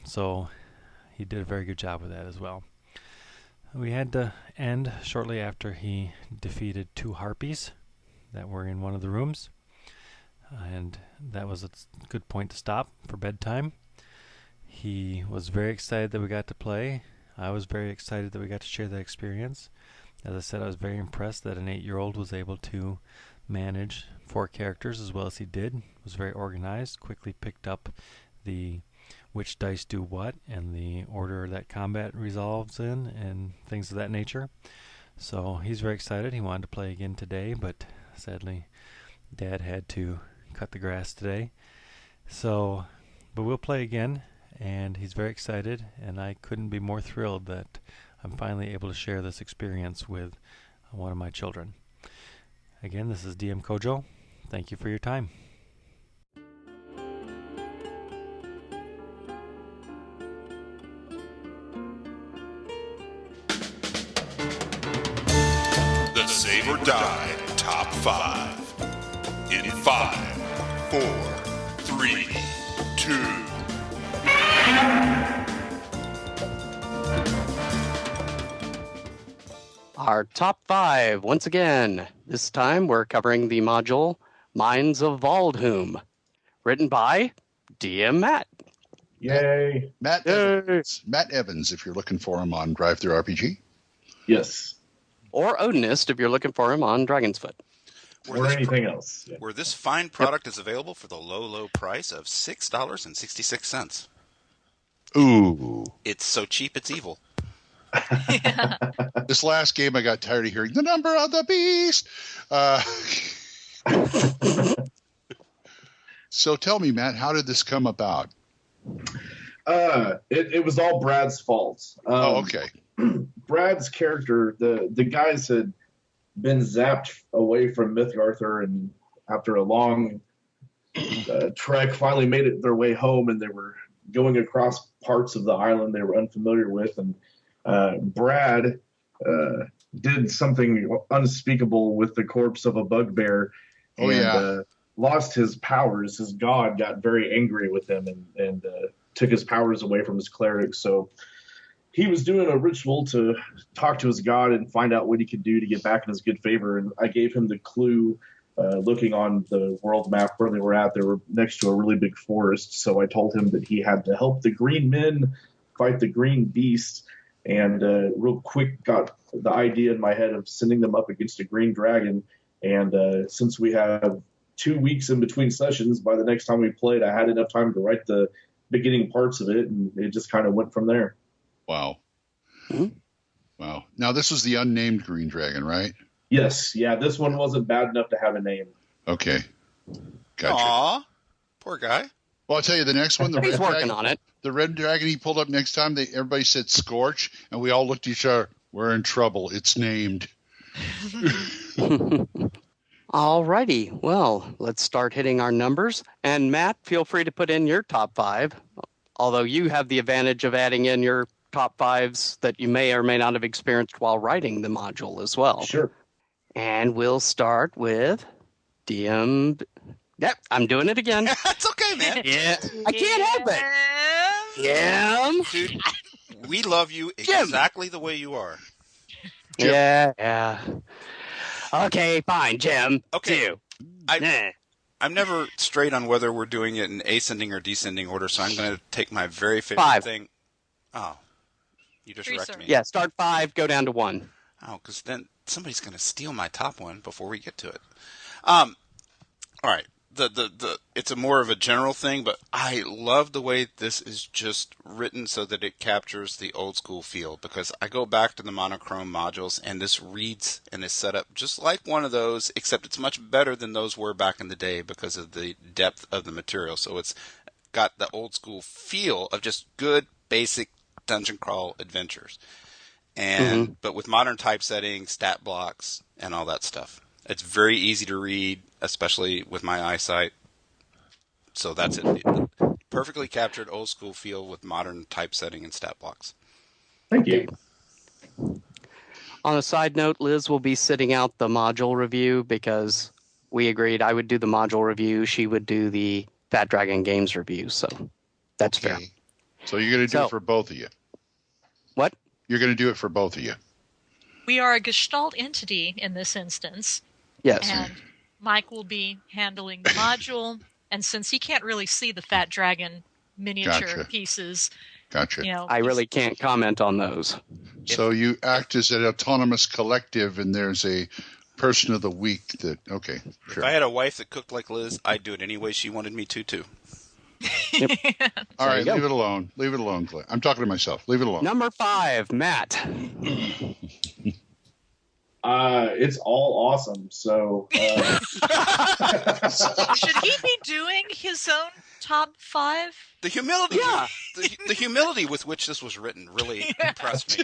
So he did a very good job with that as well. We had to end shortly after he defeated 2 harpies that were in one of the rooms, and that was a good point to stop for bedtime. He was very excited that we got to play. I was very excited that we got to share that experience. As I said, I was very impressed that an 8-year-old was able to manage 4 characters as well as he did. Was very organized, quickly picked up the which dice do what and the order that combat resolves in and things of that nature. So he's very excited. He wanted to play again today, but sadly Dad had to cut the grass today. But we'll play again, and he's very excited, and I couldn't be more thrilled that I'm finally able to share this experience with one of my children. Again, this is DM Kojo. Thank you for your time. The Save or Die Top 5. In 5, 4, 3, 2. Our top 5, once again. This time we're covering the module Mines of Valdhum, written by DM Matt. Yay. Matt Evans. Matt Evans, if you're looking for him on Drive-Thru-RPG. Yes. Or Odinist, if you're looking for him on Dragon's Foot. Or anything else. Yeah. Where this fine product is available for the low, low price of $6.66. Ooh. It's so cheap, it's evil. This last game, I got tired of hearing the number of the beast. So tell me, Matt, how did this come about? It was all Brad's fault. Okay. Brad's character, the guys had been zapped away from Mytharthur, and after a long trek, finally made it their way home, and they were going across parts of the island they were unfamiliar with, and Brad did something unspeakable with the corpse of a bugbear. Lost his powers. His god got very angry with him and took his powers away from his clerics. So he was doing a ritual to talk to his god and find out what he could do to get back in his good favor. And I gave him the clue, looking on the world map where they were at. They were next to a really big forest. So I told him that he had to help the green men fight the green beast. And real quick got the idea in my head of sending them up against a green dragon. And since we have 2 weeks in between sessions, by the next time we played, I had enough time to write the beginning parts of it, and it just kind of went from there. Wow. Mm-hmm. Wow. Now, this was the unnamed green dragon, right? Yes. Yeah, this one wasn't bad enough to have a name. Okay. Gotcha. Aw. Poor guy. Well, I'll tell you, the next one, He's working on it. The red dragon he pulled up next time, everybody said Scorch, and we all looked at each other. We're in trouble. It's named. Alrighty, well, let's start hitting our numbers. And Matt, feel free to put in your top 5, although you have the advantage of adding in your top 5s that you may or may not have experienced while writing the module as well. Sure. And we'll start with DM. Yep, I'm doing it again. That's okay, man. Yeah, I can't help it. Dude, we love you exactly the way you are. Jim. Yeah. Okay, fine, Jim. Okay. 2. I'm never straight on whether we're doing it in ascending or descending order, so I'm going to take my very favorite 5. thing. Oh, you just wrecked me. Yeah, start 5, go down to 1. Oh, because then somebody's going to steal my top one before we get to it. All right. It's a more of a general thing, but I love the way this is just written so that it captures the old school feel, because I go back to the monochrome modules and this reads and is set up just like one of those, except it's much better than those were back in the day because of the depth of the material. So it's got the old school feel of just good basic dungeon crawl adventures, and but with modern typesetting, stat blocks, and all that stuff. It's very easy to read, especially with my eyesight. So that's it. Perfectly captured old school feel with modern typesetting and stat blocks. Thank you. On a side note, Liz will be sitting out the module review because we agreed I would do the module review. She would do the Fat Dragon Games review. So that's fair. So you're going to do it for both of you? What? You're going to do it for both of you? We are a Gestalt entity in this instance. Yes. And Mike will be handling the module. And since he can't really see the Fat Dragon miniature pieces, I really can't comment on those. So you act as an autonomous collective, and there's a person of the week that, okay. Sure. If I had a wife that cooked like Liz, I'd do it any way she wanted me to, too. Yep. All right, leave it alone. Leave it alone, Clay. I'm talking to myself. Leave it alone. Number 5, Matt. It's all awesome. So should he be doing his own top 5? The humility, the humility with which this was written really impressed me.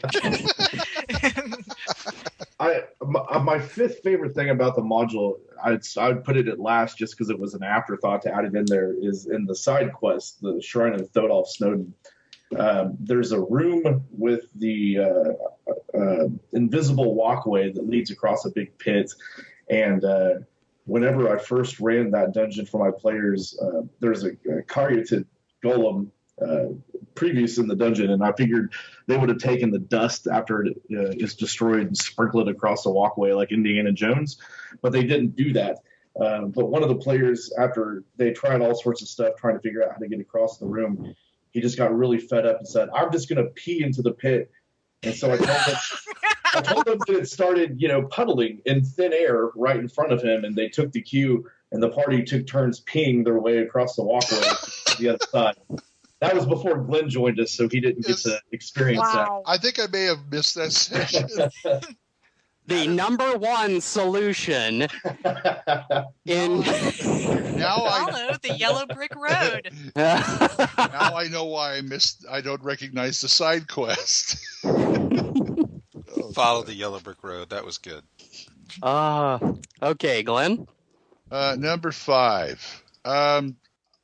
My 5th favorite thing about the module, I'd put it at last just because it was an afterthought to add it in there, is in the side quest, the Shrine of Thodolf Snowden. There's a room with the invisible walkway that leads across a big pit, and whenever I first ran that dungeon for my players, there's a Karyated golem previous in the dungeon, and I figured they would have taken the dust after it is destroyed and sprinkled it across the walkway like Indiana Jones, but they didn't do that. But one of the players, after they tried all sorts of stuff trying to figure out how to get across the room, he just got really fed up and said, "I'm just going to pee into the pit." And so I told them that it started, puddling in thin air right in front of him, and they took the cue, and the party took turns peeing their way across the walkway to the other side. That was before Glenn joined us, so he didn't get to experience that. I think I may have missed that session. The number one solution in follow the yellow brick road. Now I know why I don't recognize the side quest. Follow the yellow brick road. That was good. Okay, Glenn. Number 5.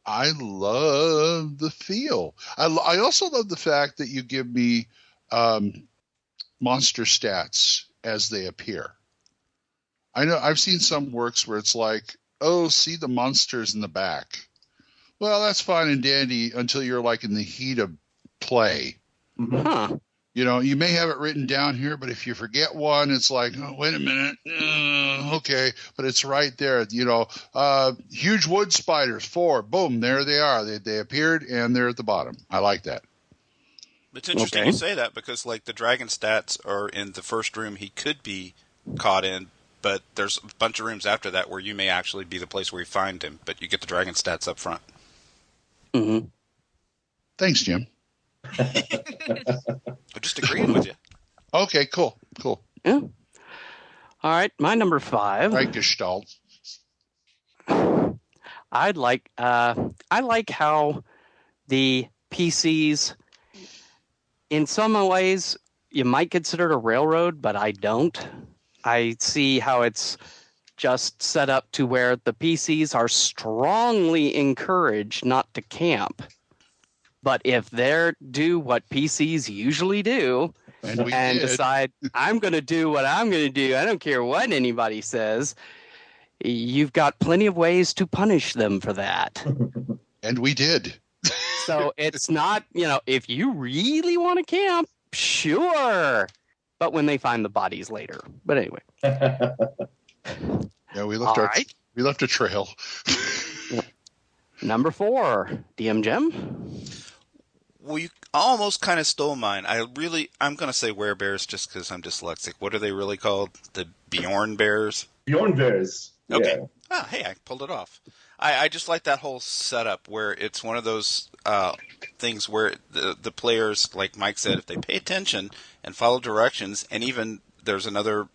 I love the feel. I also love the fact that you give me monster stats as they appear. I know I've seen some works where it's like, oh, see the monsters in the back. Well, that's fine and dandy until you're like in the heat of play. Huh. You may have it written down here, but if you forget one, it's like, oh, wait a minute. Okay. But it's right there. Huge wood spiders, 4. Boom. There they are. They appeared and they're at the bottom. I like that. It's interesting you say that because, like, the dragon stats are in the first room he could be caught in, but there's a bunch of rooms after that where you may actually be the place where you find him, but you get the dragon stats up front. Mm-hmm. Thanks, Jim. I'm just agreeing with you. Okay, cool. Yeah. All right, my number 5. Right, Gestalt. I like how the PCs, in some ways, you might consider it a railroad, but I don't. I see how it's just set up to where the PCs are strongly encouraged not to camp. But if they do what PCs usually do and decide, I'm going to do what I'm going to do, I don't care what anybody says, you've got plenty of ways to punish them for that. And we did. So it's not, if you really want to camp, sure. But when they find the bodies later. But anyway. Yeah, we left a trail. Number 4, DM Gem. Well, you almost kind of stole mine. I'm going to say werebears just because I'm dyslexic. What are they really called? The Bjorn bears? Bjorn bears. Okay. Yeah. Oh, hey, I pulled it off. I just like that whole setup where it's one of those things where the players, like Mike said, if they pay attention and follow directions, and even there's another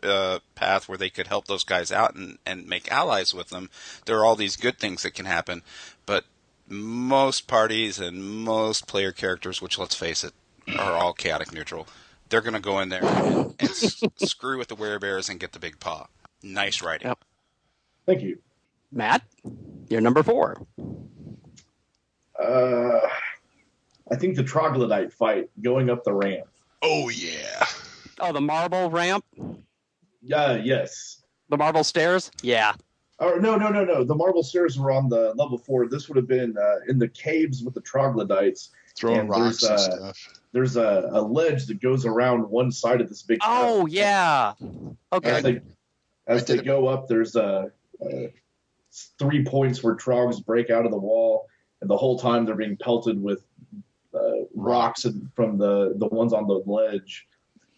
path where they could help those guys out and make allies with them, there are all these good things that can happen. But most parties and most player characters, which let's face it, are all chaotic neutral, they're going to go in there and screw with the werebears and get the big paw. Nice writing. Yep. Thank you. Matt, you're number 4. I think the troglodyte fight going up the ramp. Oh, yeah. Oh, the marble ramp? Yes. The marble stairs? Yeah. Oh, no. The marble stairs were on the level 4. This would have been in the caves with the troglodytes. Throwing rocks and stuff. There's a ledge that goes around one side of this big tower. Yeah. Okay. As they go up, there's 3 points where trogs break out of the wall, and the whole time they're being pelted with rocks from the ones on the ledge.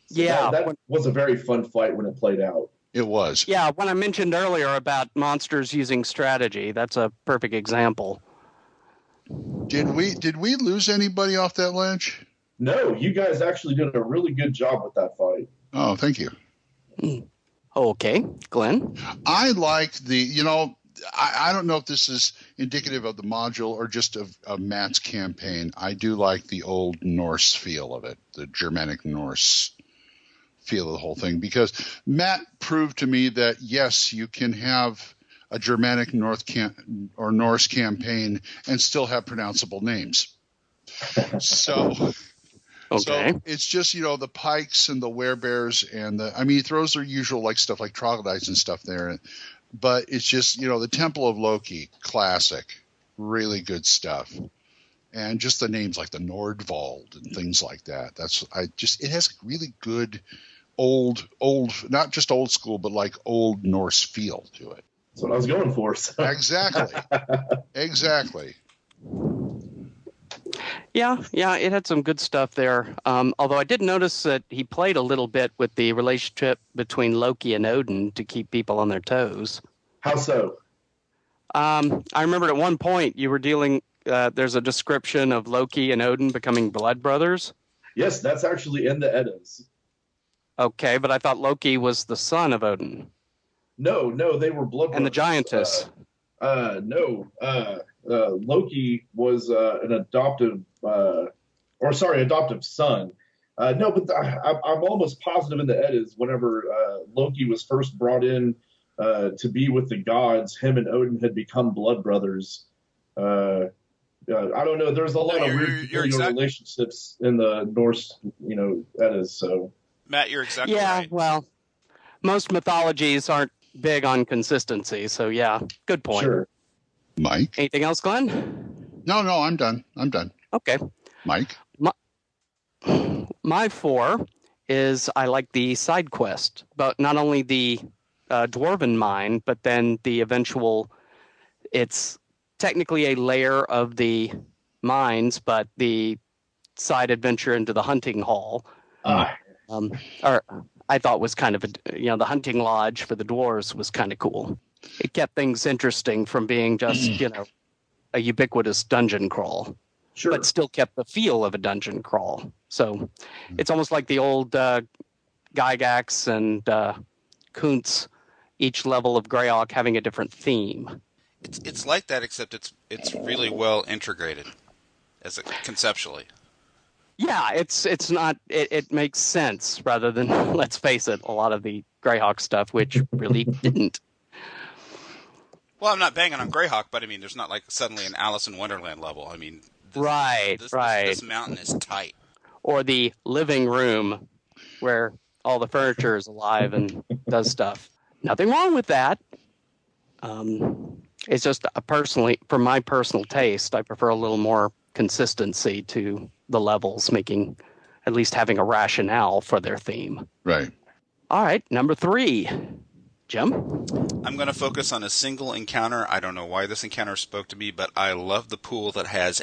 So yeah. That was a very fun fight when it played out. It was. Yeah, when I mentioned earlier about monsters using strategy, that's a perfect example. Did we lose anybody off that ledge? No, you guys actually did a really good job with that fight. Oh, thank you. Okay, Glenn? I liked I don't know if this is indicative of the module or just of Matt's campaign. I do like the old Norse feel of it, the Germanic Norse feel of the whole thing, because Matt proved to me that, yes, you can have a Germanic Norse campaign and still have pronounceable names. So it's just, the pikes and the werebears and he throws their usual stuff like troglodytes and stuff there. But it's just, the Temple of Loki, classic, really good stuff. And just the names like the Nordvald and things like that. It has really good old, not just old school, but like old Norse feel to it. That's what I was going for. So. Exactly. Yeah, it had some good stuff there. Although I did notice that he played a little bit with the relationship between Loki and Odin to keep people on their toes. How so? I remember at one point you were dealing. There's a description of Loki and Odin becoming blood brothers. Yes, that's actually in the Eddas. Okay, but I thought Loki was the son of Odin. No, they were blood brothers. And the giantess. Loki was an adoptive son. No, but I'm almost positive in the Eddas, whenever Loki was first brought in to be with the gods, him and Odin had become blood brothers. I don't know. There's a lot of weird relationships in the Norse, Eddas. So Matt, you're exactly right. Yeah, well, most mythologies aren't big on consistency, so yeah, good point. Sure. Mike? Anything else, Glenn? No, I'm done. Okay. Mike? My 4 is I like the side quest, but not only the dwarven mine, but then the eventual, it's technically a layer of the mines, but the side adventure into the hunting hall. Or I thought was kind of, the hunting lodge for the dwarves was kind of cool. It kept things interesting from being just, a ubiquitous dungeon crawl. Sure. But still kept the feel of a dungeon crawl. So it's almost like the old Gygax and Kuntz, each level of Greyhawk having a different theme. It's like that, except it's really well integrated conceptually. Yeah, it's not. It makes sense rather than, let's face it, a lot of the Greyhawk stuff, which really didn't. Well, I'm not banging on Greyhawk, but I mean, there's not like suddenly an Alice in Wonderland level. I mean, this mountain is tight. Or the living room where all the furniture is alive and does stuff. Nothing wrong with that. It's just for my personal taste, I prefer a little more consistency to the levels, at least having a rationale for their theme. Right. All right, number 3. Jim? I'm going to focus on a single encounter. I don't know why this encounter spoke to me, but I love the pool that has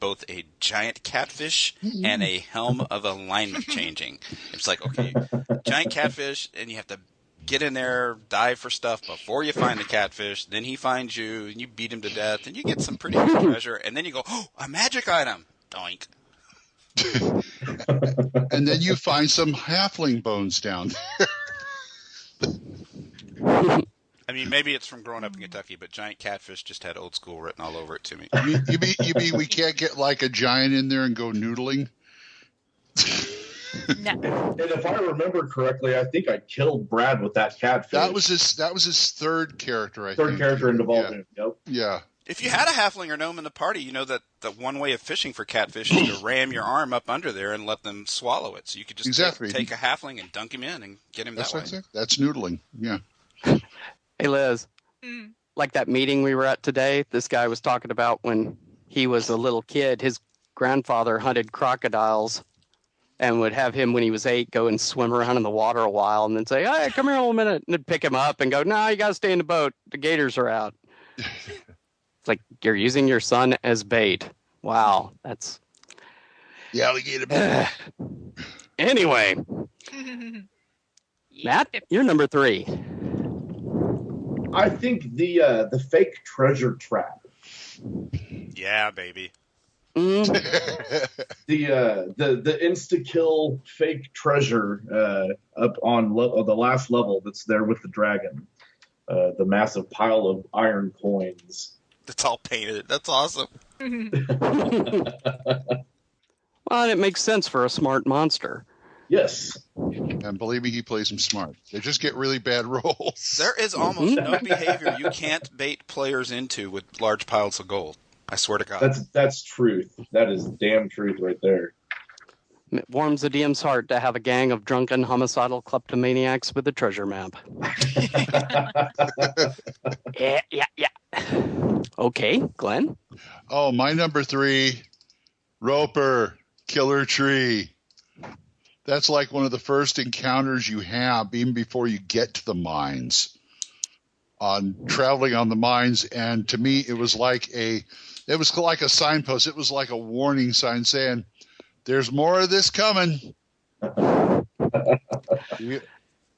both a giant catfish and a helm of alignment changing. It's like, okay, giant catfish, and you have to get in there, dive for stuff before you find the catfish. Then he finds you, and you beat him to death, and you get some pretty good treasure. And then you go, oh, a magic item. Doink. And then you find some halfling bones down there. I mean, maybe it's from growing up in Kentucky, but giant catfish just had old school written all over it to me. You mean we can't get like a giant in there and go noodling? No. And if I remember correctly, I think I killed Brad with that catfish. That was his third character, I think. Third character in Valdhum. Yep. Yeah. If you had a halfling or gnome in the party, you know that the one way of fishing for catfish is to ram your arm up under there and let them swallow it. So you could just take a halfling and dunk him in and get him that way. That's noodling. Yeah. Hey, Liz. Like that meeting we were at today, this guy was talking about when he was a little kid, his grandfather hunted crocodiles and would have him, when he was 8, go and swim around in the water a while and then say, hey, come here a little minute, and then pick him up and go, no, you got to stay in the boat. The gators are out. It's like, you're using your son as bait. Wow, that's... The alligator bait. Anyway. Matt, you're number 3. I think the fake treasure trap. Yeah, baby. The insta kill fake treasure up on the last level that's there with the dragon, the massive pile of iron coins. That's all painted. That's awesome. Well, it makes sense for a smart monster. Yes. And believe me, he plays them smart. They just get really bad rolls. There is almost no behavior you can't bait players into with large piles of gold. I swear to God. That's truth. That is damn truth right there. It warms the DM's heart to have a gang of drunken, homicidal kleptomaniacs with a treasure map. Yeah. Okay, Glenn? Oh, my number 3, Roper, Killer Tree. That's like one of the first encounters you have even before you get to the mines. on traveling on the mines, and to me it was like a signpost. It was like a warning sign saying, "There's more of this coming."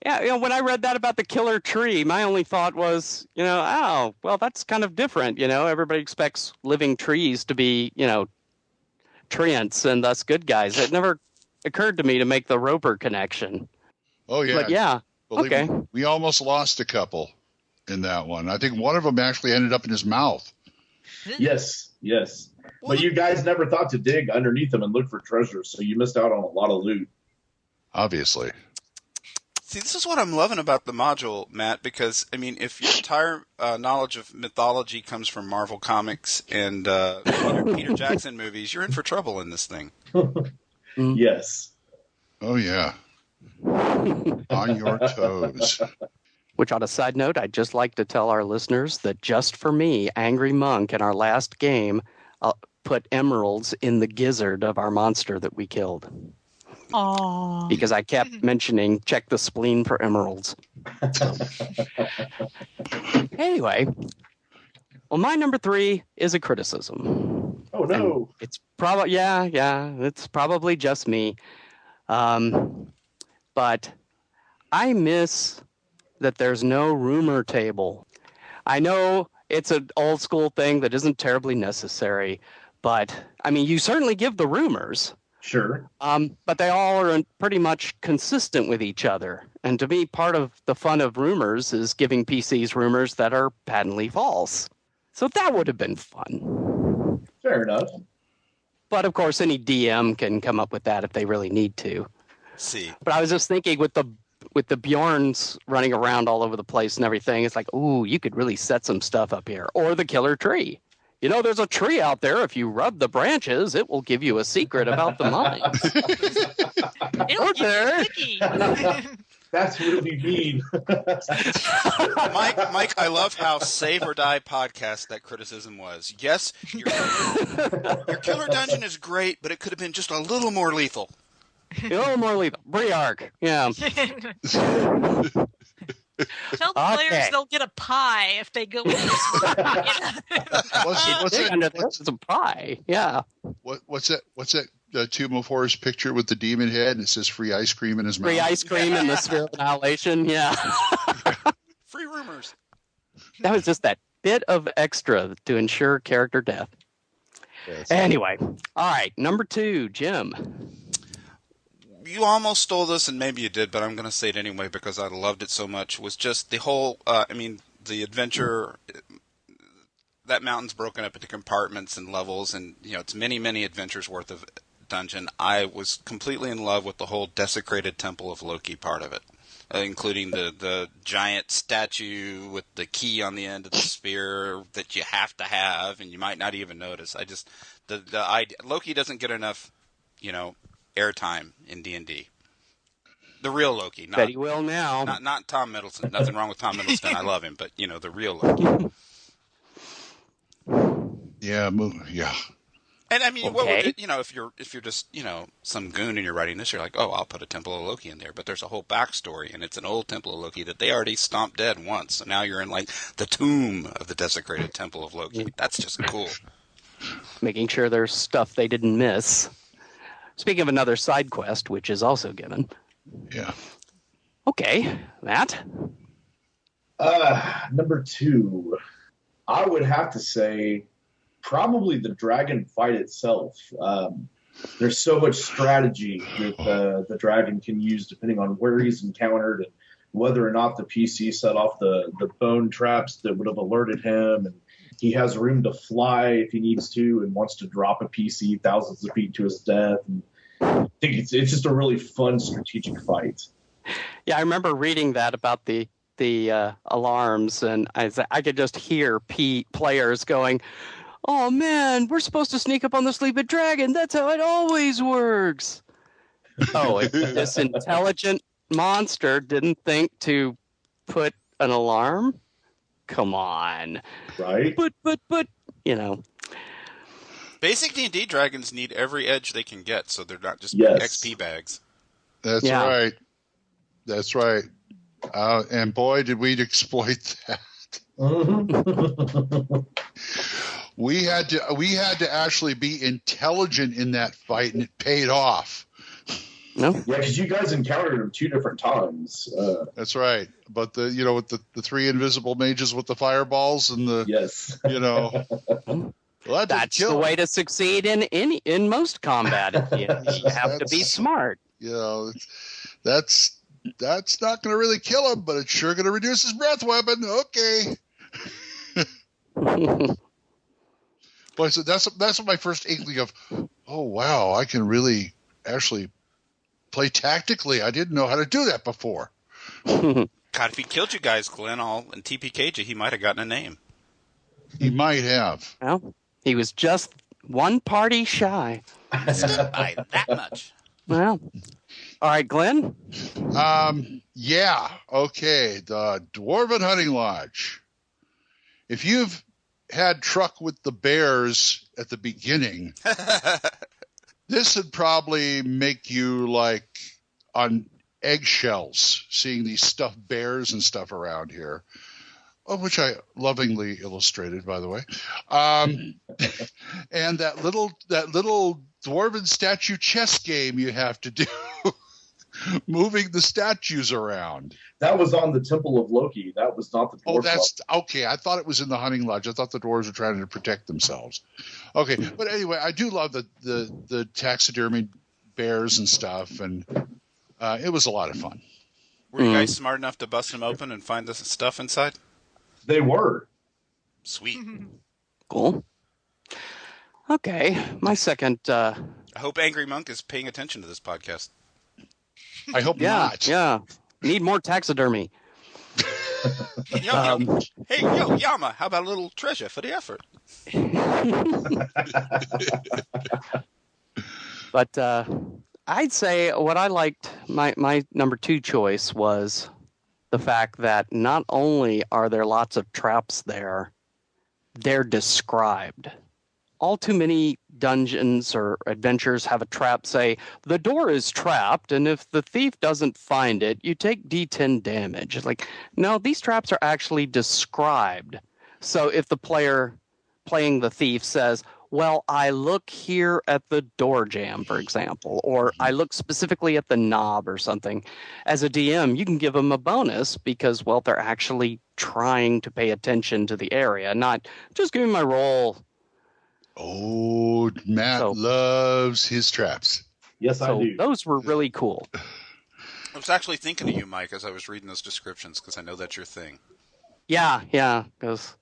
Yeah, when I read that about the killer tree, my only thought was, oh, well, that's kind of different. Everybody expects living trees to be, treants and thus good guys. It never occurred to me to make the Roper connection. Oh, yeah. But yeah, Believe okay. me, we almost lost a couple in that one. I think one of them actually ended up in his mouth. Yes. But you guys never thought to dig underneath them and look for treasures, so you missed out on a lot of loot. Obviously. See, this is what I'm loving about the module, Matt, because, if your entire knowledge of mythology comes from Marvel Comics and Peter Jackson movies, you're in for trouble in this thing. Yes. Oh, yeah. On your toes. Which, on a side note, I'd just like to tell our listeners that just for me, Angry Monk, in our last game, put emeralds in the gizzard of our monster that we killed. Aww. Because I kept mentioning, check the spleen for emeralds. Anyway, well, my number 3 is a criticism. Oh, no. And it's probably, it's probably just me. But I miss that there's no rumor table. I know it's an old school thing that isn't terribly necessary, but, you certainly give the rumors. Sure. But they all are pretty much consistent with each other. And to me, part of the fun of rumors is giving PCs rumors that are patently false. So that would have been fun. Fair enough. But of course, any DM can come up with that if they really need to. See. But I was just thinking with the Bjorns running around all over the place and everything, it's like, ooh, you could really set some stuff up here. Or the killer tree. There's a tree out there. If you rub the branches, it will give you a secret about the mines. It'll give you a cookie. That's really mean. Mike, I love how Save or Die podcast that criticism was. Yes, your killer dungeon is great, but it could have been just a little more lethal. A little more lethal. Briark, yeah. Tell the players they'll get a pie if they go in this one. What's a pie? Yeah. What's that Tomb of Horrors picture with the demon head and it says free ice cream in his mouth? Free ice cream in the Sphere of Annihilation, yeah. Free rumors. That was just that bit of extra to ensure character death. Yes. Anyway, all right, number 2, Jim. You almost stole this, and maybe you did, but I'm going to say it anyway because I loved it so much, was just the whole, the adventure, that mountain's broken up into compartments and levels, and, it's many, many adventures worth of dungeon. I was completely in love with the whole desecrated temple of Loki part of it, including the giant statue with the key on the end of the spear that you have to have, and you might not even notice. The idea, Loki doesn't get enough, airtime in D&D. The real Loki. Bet he will now. Not Tom Middleton. Nothing wrong with Tom Middleton. I love him, but, the real Loki. Yeah. And what would it, if you're just, some goon and you're writing this, you're like, oh, I'll put a Temple of Loki in there. But there's a whole backstory, and it's an old Temple of Loki that they already stomped dead once. So now you're in, the tomb of the desecrated Temple of Loki. That's just cool. Making sure there's stuff they didn't miss. Speaking of another side quest, which is also given. Yeah. Okay, Matt? Number 2. I would have to say probably the dragon fight itself. There's so much strategy that the dragon can use depending on where he's encountered and whether or not the PC set off the bone traps that would have alerted him. And he has room to fly if he needs to and wants to drop a PC thousands of feet to his death. And I think it's just a really fun strategic fight. Yeah, I remember reading that about the alarms, and I could just hear players going, oh man, we're supposed to sneak up on the sleeping dragon. That's how it always works. Oh, this intelligent monster didn't think to put an alarm? Come on. Right? But, Basic D&D dragons need every edge they can get, so they're not just XP bags. That's right. That's right. And boy, did we exploit that. We had to actually be intelligent in that fight, and it paid off. No. Yeah, because you guys encountered him 2 different times. That's right. But with the 3 invisible mages with the fireballs and the well, that's the way to succeed in most combat. You have to be smart. That's not going to really kill him, but it's sure going to reduce his breath weapon. Okay. Boy, so that's my first inkling of, oh wow, I can really actually play tactically. I didn't know how to do that before. God, if he killed you guys, Glenn, and TPK'd you, he might have gotten a name. He might have. Well, he was just one party shy. By that much. Well, all right, Glenn. Yeah. Okay. The Dwarven Hunting Lodge. If you've had truck with the bears at the beginning, this would probably make you like on eggshells seeing these stuffed bears and stuff around here, which I lovingly illustrated, by the way. And that little dwarven statue chess game you have to do, moving the statues around. That was on the Temple of Loki. That was not the dwarf. Oh, that's okay. I thought it was in the hunting lodge. I thought the dwarves were trying to protect themselves. Okay, but anyway, I do love the taxidermy bears and stuff, and it was a lot of fun. Were you guys smart enough to bust them open and find the stuff inside? They were. Sweet. Cool. Okay, my second. I hope Angry Monk is paying attention to this podcast. I hope not. Yeah. Need more taxidermy. Hey, Yama, how about a little treasure for the effort? But I'd say what I liked, my number 2 choice was the fact that not only are there lots of traps there, they're described. All too many dungeons or adventures have a trap say, the door is trapped, and if the thief doesn't find it, you take D10 damage. Like, no, these traps are actually described. So if the player playing the thief says, well, I look here at the door jamb, for example, or I look specifically at the knob or something, as a DM, you can give them a bonus because, well, they're actually trying to pay attention to the area, not just give me my roll. Oh, Matt loves his traps. Yes, I do. Those were really cool. I was actually thinking of you, Mike, as I was reading those descriptions, because I know that's your thing. Yeah, because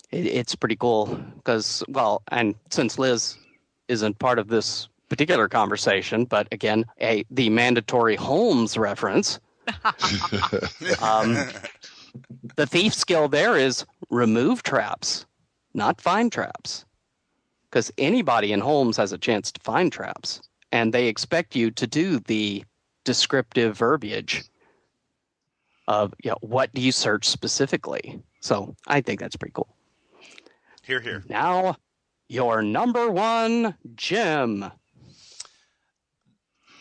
it's pretty cool. Because, well, and since Liz isn't part of this particular conversation, but again, the mandatory Holmes reference, the thief skill there is remove traps. Not find traps, because anybody in Holmes has a chance to find traps, and they expect you to do the descriptive verbiage of what do you search specifically. So I think that's pretty cool. Hear, hear. Now, your number 1 gem.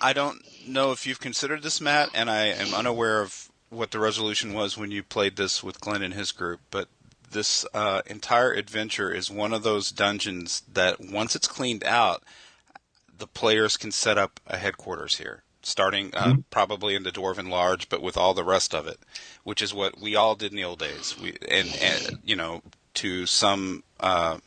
I don't know if you've considered this, Matt, and I am unaware of what the resolution was when you played this with Glenn and his group, but this entire adventure is one of those dungeons that once it's cleaned out, the players can set up a headquarters here, starting probably in the Dwarven Lodge, but with all the rest of it, which is what we all did in the old days. And to some, I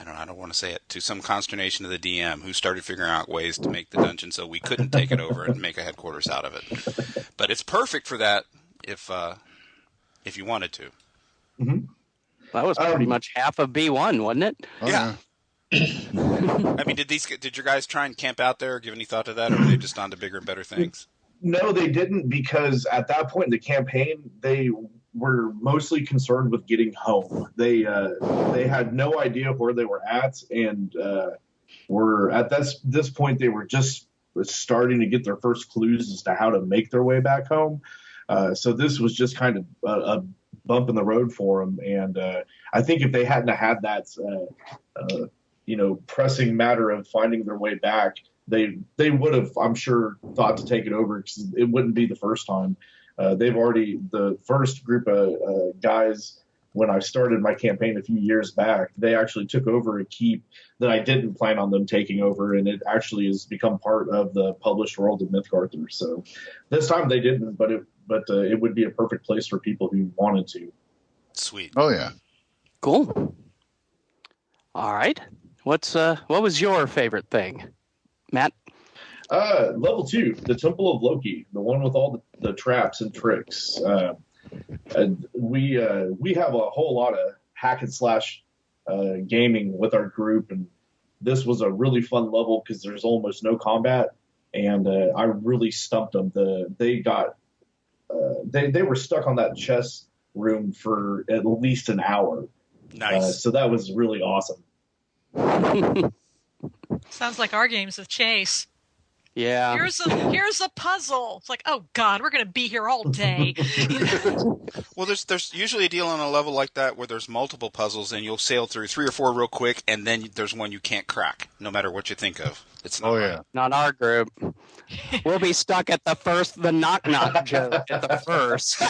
don't want to say it, to some consternation of the DM, who started figuring out ways to make the dungeon so we couldn't take it over and make a headquarters out of it. But it's perfect for that if you wanted to. Mm-hmm. That was pretty much half of B1, wasn't it? Yeah. I mean, did your guys try and camp out there or give any thought to that, or were they just on to bigger and better things? No, they didn't, because at that point in the campaign, they were mostly concerned with getting home. They had no idea where they were at, and were at this point they were just starting to get their first clues as to how to make their way back home. So this was just kind of a bump in the road for them, and I think if they hadn't had that pressing matter of finding their way back, they would have, I'm sure, thought to take it over, because it wouldn't be the first time. They've already, the first group of guys, when I started my campaign a few years back, they actually took over a keep that I didn't plan on them taking over, and it actually has become part of the published world of Mythgarther. So this time they didn't, but it would be a perfect place for people who wanted to. Sweet. Oh yeah. Cool. All right. What was your favorite thing, Matt? Level 2, the Temple of Loki, the one with all the traps and tricks. We have a whole lot of hack and slash gaming with our group, and this was a really fun level because there's almost no combat, and I really stumped them. They were stuck on that chess room for at least an hour. Nice. So that was really awesome. Sounds like our games of chase. Yeah. Here's a puzzle. It's like, oh God, we're gonna be here all day. Well, there's usually a deal on a level like that where there's multiple puzzles, and you'll sail through 3 or 4 real quick, and then there's one you can't crack, no matter what you think of. It's not right. Not our group. We'll be stuck at the knock joke at the first.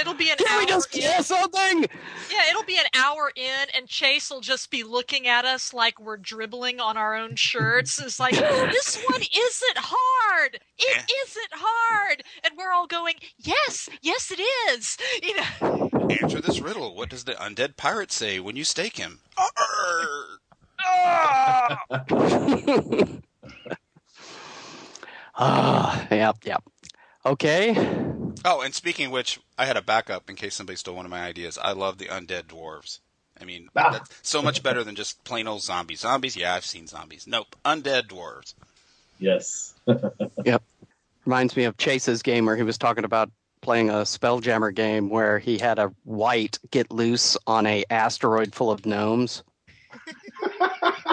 It'll be an Can hour we just kill something? Yeah, it'll be an hour in, and Chase will just be looking at us like we're dribbling on our own shirts. It's like, this one isn't hard. It isn't hard. And we're all going, yes, it is. You know. Answer this riddle. What does the undead pirate say when you stake him? Yep. Okay. Oh, and speaking of which, I had a backup in case somebody stole one of my ideas. I love the undead dwarves. I mean, that's so much better than just plain old zombies. Zombies, yeah, I've seen zombies. Nope, undead dwarves. Yes. Yep. Reminds me of Chase's game where he was talking about playing a Spelljammer game where he had a wight get loose on a asteroid full of gnomes.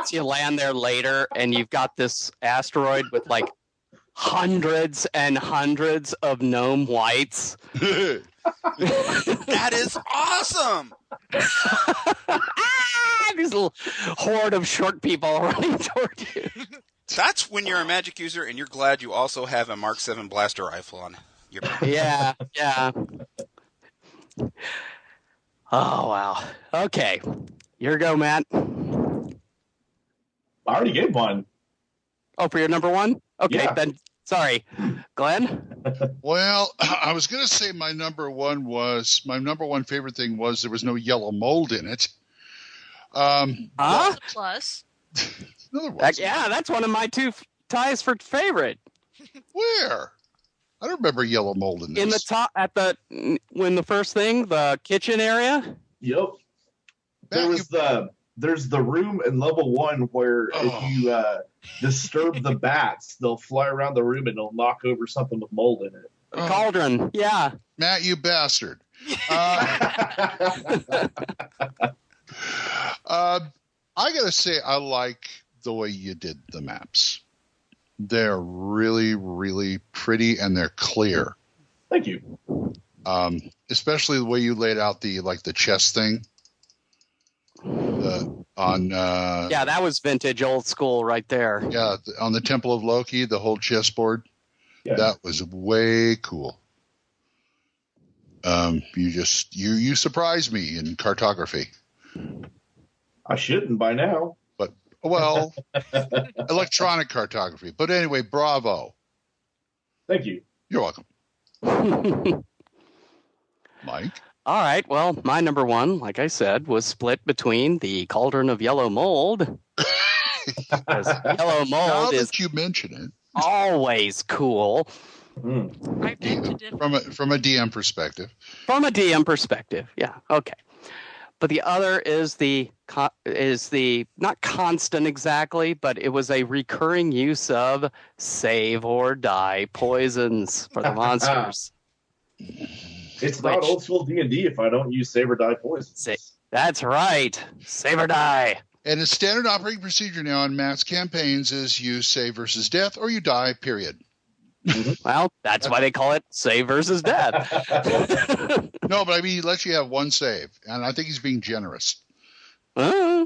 So you land there later, and you've got this asteroid with like hundreds and hundreds of gnome wights. That is awesome! These little horde of short people running toward you. That's when you're a magic user and you're glad you also have a Mark 7 blaster rifle on your back. Yeah. Oh, wow. Okay. Your go, Matt. I already gave one. Oh, for your number one? Okay, Yeah. then. Sorry. Glenn? Well, I was going to say my number one favorite thing was there was no yellow mold in it. That's a plus. Yeah, that's one of my two ties for favorite. Where? I don't remember yellow mold in this. In the top, when the first thing, the kitchen area? Yep. There's the room in level 1 where if you disturb the bats, they'll fly around the room and they'll knock over something with mold in it. Cauldron, yeah. Matt, you bastard. I gotta say, I like the way you did the maps. They're really, really pretty and they're clear. Thank you. Especially the way you laid out the chess thing. Yeah, that was vintage, old school, right there. Yeah, on the Temple of Loki, the whole chessboard. Yeah. That was way cool. You surprised me in cartography. I shouldn't by now. But, well, electronic cartography. But anyway, bravo. Thank you. You're welcome. Mike? All right, well, my number one, like I said, was split between the Cauldron of Yellow Mold. Yellow Mold is you mention it. Always cool. From a DM perspective. From a DM perspective, yeah, okay. But the other is the not constant exactly, but it was a recurring use of save or die poisons for the monsters. It's not old school D&D if I don't use save or die poisons. That's right, save or die. And a standard operating procedure now in Matt's campaigns is you save versus death or you die, period. Well, that's why they call it save versus death. No, but I mean, he lets you have one save, and I think he's being generous. Yeah,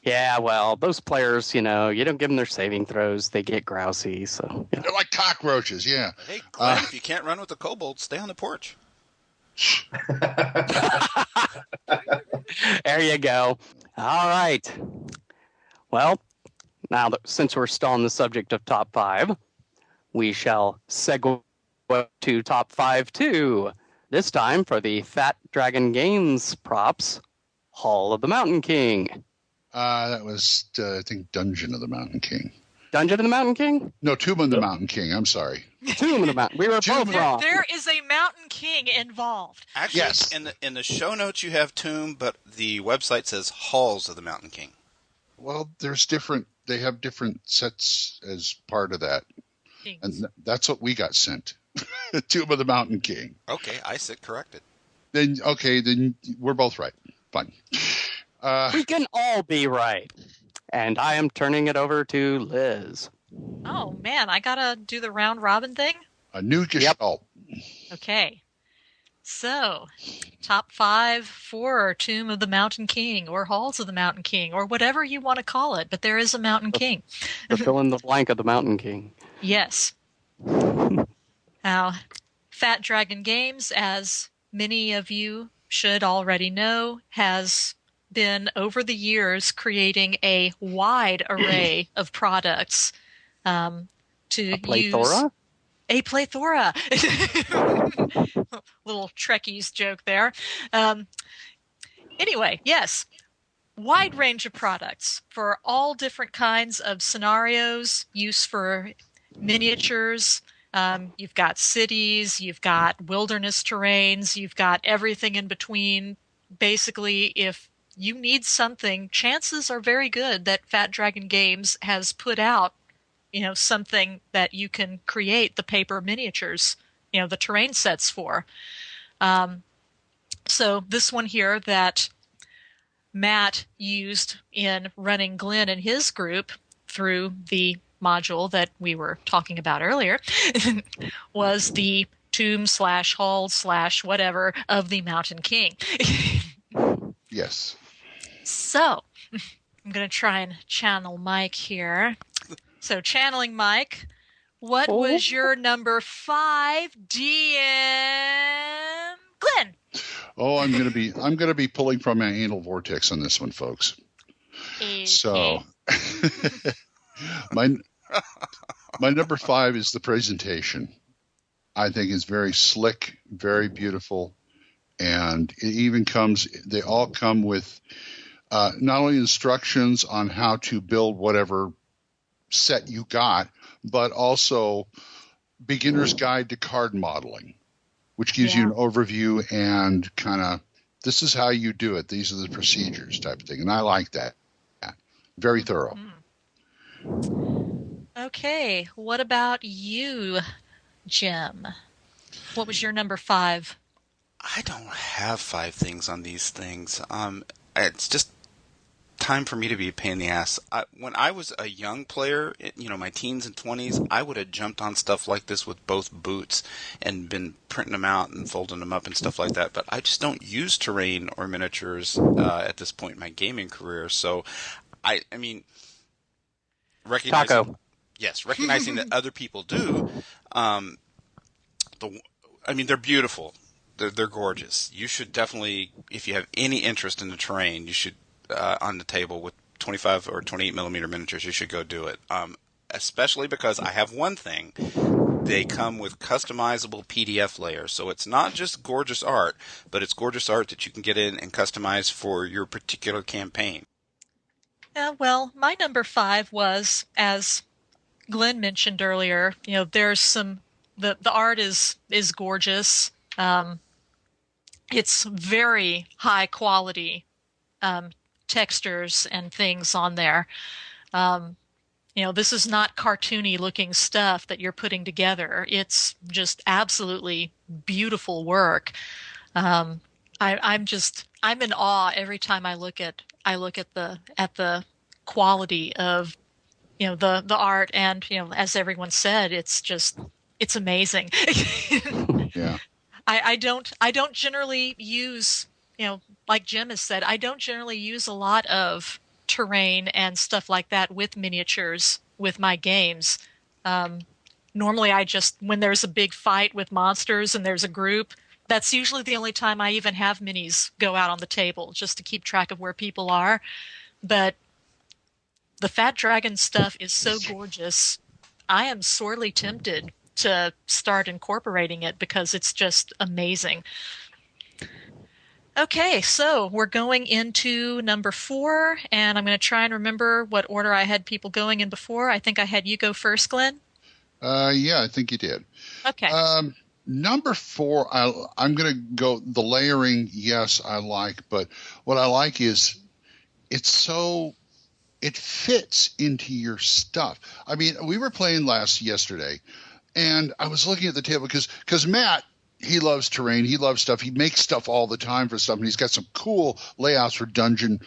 Yeah, well, those players, you don't give them their saving throws. They get grousy, so. They're like cockroaches, yeah. Hey, Glenn, if you can't run with the kobolds, stay on the porch. There you go. All right. Well, now that since we're still on the subject of top 5, we shall segue to top 5 too. This time for the Fat Dragon Games props, Hall of the Mountain King. That was, I think, Dungeon of the Mountain King. Dungeon of the Mountain King? No, Tomb of the Mountain King. I'm sorry. Tomb of the Mountain. We were both wrong. There is a Mountain King involved. Actually, yes. in the show notes you have Tomb, but the website says Halls of the Mountain King. Well, they have different sets as part of that. Kings. And that's what we got sent. Tomb of the Mountain King. Okay, I sit corrected. Then we're both right. Fine. We can all be right. And I am turning it over to Liz. Oh, man, I gotta do the round robin thing? A new gestalt. Yep. Okay. So, top 5 for Tomb of the Mountain King, or Halls of the Mountain King, or whatever you want to call it, but there is a Mountain King. The fill in the blank of the Mountain King. Yes. Now, Fat Dragon Games, as many of you should already know, has been over the years creating a wide array of products to a plethora? use. A plethora. Little Trekkies joke there. Anyway, yes. Wide range of products for all different kinds of scenarios, use for miniatures. You've got cities, you've got wilderness terrains, you've got everything in between. Basically, if you need something, chances are very good that Fat Dragon Games has put out, something that you can create the paper miniatures, the terrain sets for. So this one here that Matt used in running Glenn and his group through the module that we were talking about earlier was the tomb/hall/whatever of the Mountain King. Yes. So, I'm going to try and channel Mike here. So, channeling Mike, what was your number 5 DM Glenn? Oh, I'm gonna be pulling from my anal vortex on this one, folks. Okay. So my number 5 is the presentation. I think it's very slick, very beautiful, and they all come with not only instructions on how to build whatever set you got, but also beginner's guide to card modeling, which gives you an overview and kind of, this is how you do it. These are the procedures type of thing. And I like that. Very thorough. Okay. What about you, Jim? What was your number 5? I don't have 5 things on these things. It's just time for me to be a pain in the ass. When I was a young player, my teens and 20s, I would have jumped on stuff like this with both boots and been printing them out and folding them up and stuff like that. But I just don't use terrain or miniatures at this point in my gaming career. So, I mean, recognizing that other people do. They're beautiful. They're gorgeous. You should definitely, if you have any interest in the terrain, you should. On the table with 25 or 28 millimeter miniatures, you should go do it. Especially because I have one thing. They come with customizable PDF layers. So it's not just gorgeous art, but it's gorgeous art that you can get in and customize for your particular campaign. Well, my number 5 was, as Glenn mentioned earlier, there's some, the art is gorgeous. It's very high quality textures and things on there. This is not cartoony looking stuff that you're putting together. It's just absolutely beautiful work. I'm in awe every time I look at the quality of the art, and as everyone said, it's amazing. Yeah. I don't generally use, like Jim has said, I don't generally use a lot of terrain and stuff like that with miniatures with my games. Normally when there's a big fight with monsters and there's a group, that's usually the only time I even have minis go out on the table, just to keep track of where people are. But the Fat Dragon stuff is so gorgeous. I am sorely tempted to start incorporating it because it's just amazing. Okay, so we're going into number 4, and I'm going to try and remember what order I had people going in before. I think I had you go first, Glenn. Yeah, I think you did. Okay. Number 4, I'm going to go the layering. Yes, I like, but what I like is it fits into your stuff. I mean, we were playing yesterday, and I was looking at the table because Matt, he loves terrain. He loves stuff. He makes stuff all the time for stuff, and he's got some cool layouts for dungeon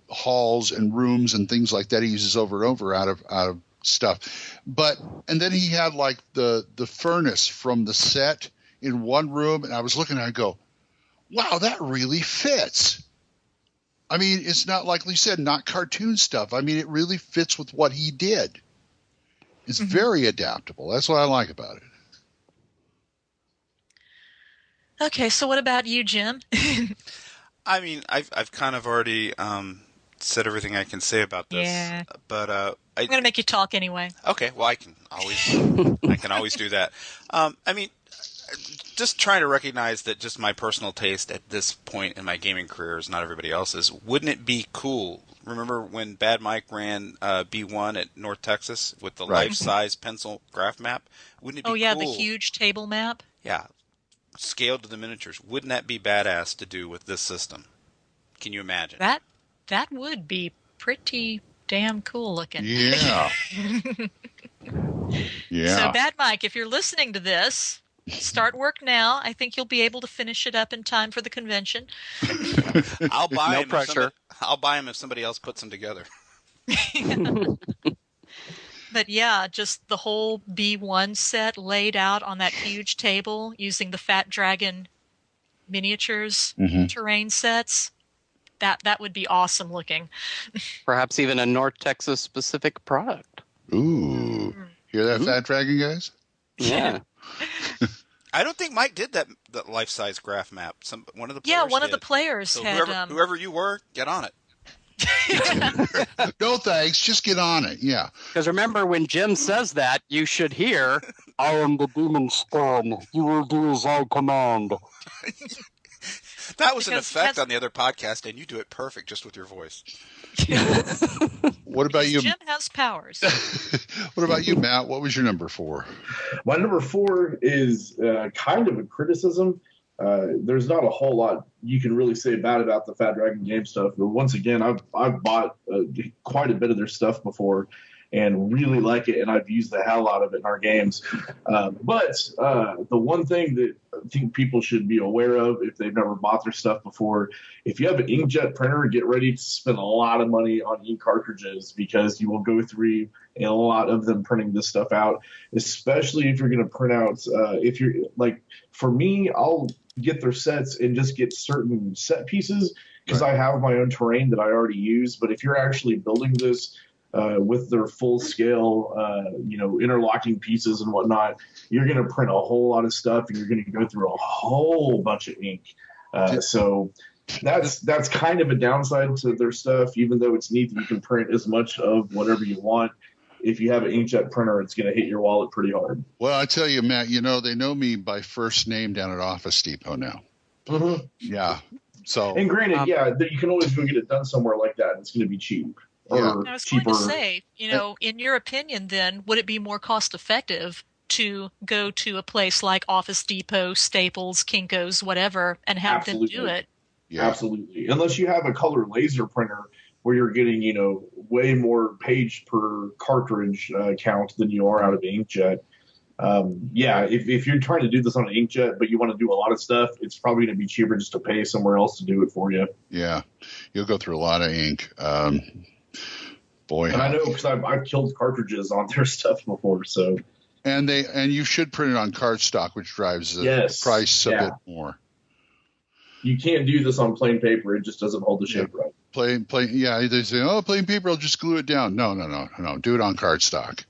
halls and rooms and things like that. He uses over and over out of stuff. And then he had like the furnace from the set in one room, and I was looking at it and go, wow, that really fits. I mean, it's not like you said, not cartoon stuff. I mean, it really fits with what he did. It's very adaptable. That's what I like about it. Okay, so what about you, Jim? I mean, I've kind of already said everything I can say about this. Yeah. But I'm going to make you talk anyway. Okay, well, I can always do that. I mean, just trying to recognize that just my personal taste at this point in my gaming career is not everybody else's. Wouldn't it be cool? Remember when Bad Mike ran B1 at North Texas with the life-size pencil graph map? Wouldn't it be cool? Oh, yeah, the huge table map? Yeah, scaled to the miniatures. Wouldn't that be badass to do with this system? Can you imagine? That would be pretty damn cool looking. Yeah. Yeah. So, Bad Mike, if you're listening to this, start work now. I think you'll be able to finish it up in time for the convention. I'll buy no them. Pressure. I'll buy them if somebody else puts them together. But yeah, just the whole B1 set laid out on that huge table using the Fat Dragon miniatures, terrain sets. That would be awesome looking. Perhaps even a North Texas specific product. Ooh. Hear that, Fat Dragon, guys? Yeah. I don't think Mike did that life-size graph map. One of the players one of did. the players so had. Whoever you were, get on it. No thanks, just get on it. Yeah. Because remember, when Jim says that, you should hear, "I am the demon spawn. You will do as I command." That was an effect on the other podcast, and you do it perfect just with your voice. What about you? Jim has powers. What about you, Matt? What was your number 4? My number 4 is kind of a criticism. There's not a whole lot you can really say bad about the Fat Dragon game stuff. But once again, I've bought quite a bit of their stuff before and really like it, and I've used the hell out of it in our games. But the one thing that I think people should be aware of if they've never bought their stuff before, if you have an inkjet printer, get ready to spend a lot of money on ink cartridges because you will go through a lot of them printing this stuff out, especially if you're going to print out, if you're like, for me, I'll get their sets and just get certain set pieces because I have my own terrain that I already use. But if you're actually building this with their full scale, interlocking pieces and whatnot, you're going to print a whole lot of stuff and you're going to go through a whole bunch of ink. So that's kind of a downside to their stuff, even though it's neat that you can print as much of whatever you want. If you have an inkjet printer, it's going to hit your wallet pretty hard. Well, I tell you, Matt, they know me by first name down at Office Depot now. Mm-hmm. Yeah. So, and granted, you can always go get it done somewhere like that. And it's going to be cheap. I was going to say, in your opinion, then, would it be more cost effective to go to a place like Office Depot, Staples, Kinko's, whatever, and have them do it? Yeah. Absolutely. Unless you have a color laser printer where you're getting, way more page per cartridge count than you are out of the inkjet. If you're trying to do this on an inkjet, but you want to do a lot of stuff, it's probably going to be cheaper just to pay somewhere else to do it for you. Yeah. You'll go through a lot of ink. Boy. And I know because I've killed cartridges on their stuff before, so. And you should print it on cardstock, which drives the price a bit more. You can't do this on plain paper. It just doesn't hold the shape right. Yeah, they say, plain paper, I'll just glue it down. No. Do it on cardstock.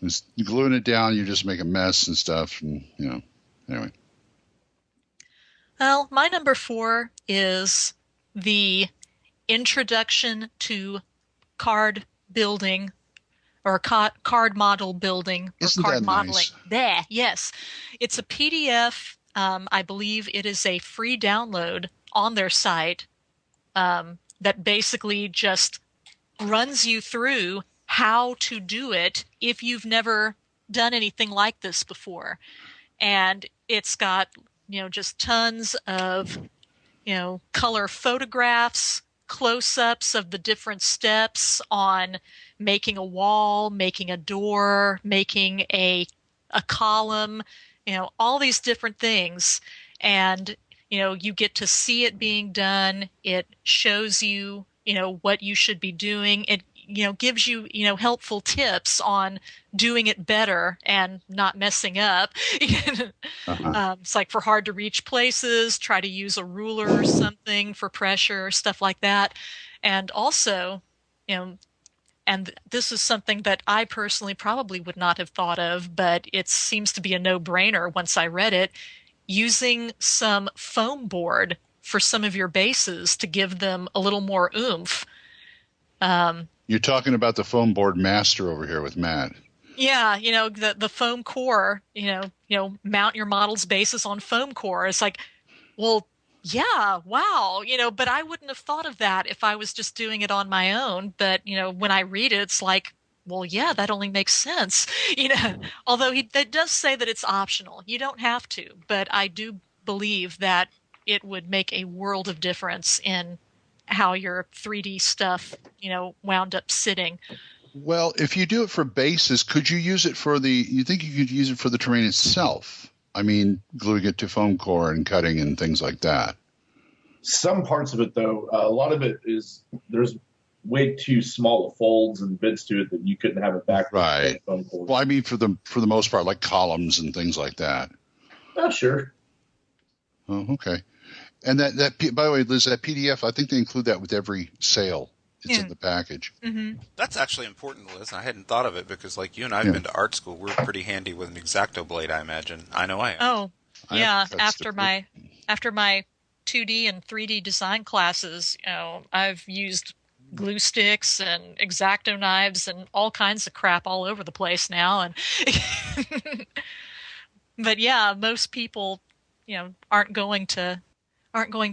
Just gluing it down, you just make a mess and stuff. And, anyway. Well, my number 4 is the introduction to card building or card model building or Isn't card that modeling. nice? There, yes. It's a PDF. I believe it is a free download on their site that basically just runs you through how to do it if you've never done anything like this before. And it's got, just tons of, color photographs, close-ups of the different steps on making a wall, making a door, making a column, all these different things. And, you get to see it being done. It shows you, what you should be doing. It, gives you, helpful tips on doing it better and not messing up. It's like for hard to reach places, try to use a ruler or something for pressure, stuff like that. And also, and this is something that I personally probably would not have thought of, but it seems to be a no-brainer once I read it, using some foam board for some of your bases to give them a little more oomph. You're talking about the foam board master over here with Matt. Yeah, the foam core, mount your model's bases on foam core. It's like, well, yeah, wow, but I wouldn't have thought of that if I was just doing it on my own. But, when I read it, it's like, well, yeah, that only makes sense. Although that does say that it's optional. You don't have to, but I do believe that it would make a world of difference in how your 3D stuff, wound up sitting. Well, if you do it for bases, could you use it you think you could use it for the terrain itself? I mean, gluing it to foam core and cutting and things like that. Some parts of it, though, a lot of it is, there's way too small folds and bits to it that you couldn't have it back. Right. Well, I mean, for the most part, like columns and things like that. Oh, sure. Oh, okay. And that by the way, Liz, that PDF, I think they include that with every sale. It's in the package. Mm-hmm. That's actually important, Liz. I hadn't thought of it because, like you and I have been to art school. We're pretty handy with an X-Acto blade, I imagine. I know I am. Oh, yeah. After my 2D and 3D design classes, I've used glue sticks and X-Acto knives and all kinds of crap all over the place now. And but yeah, most people, aren't going to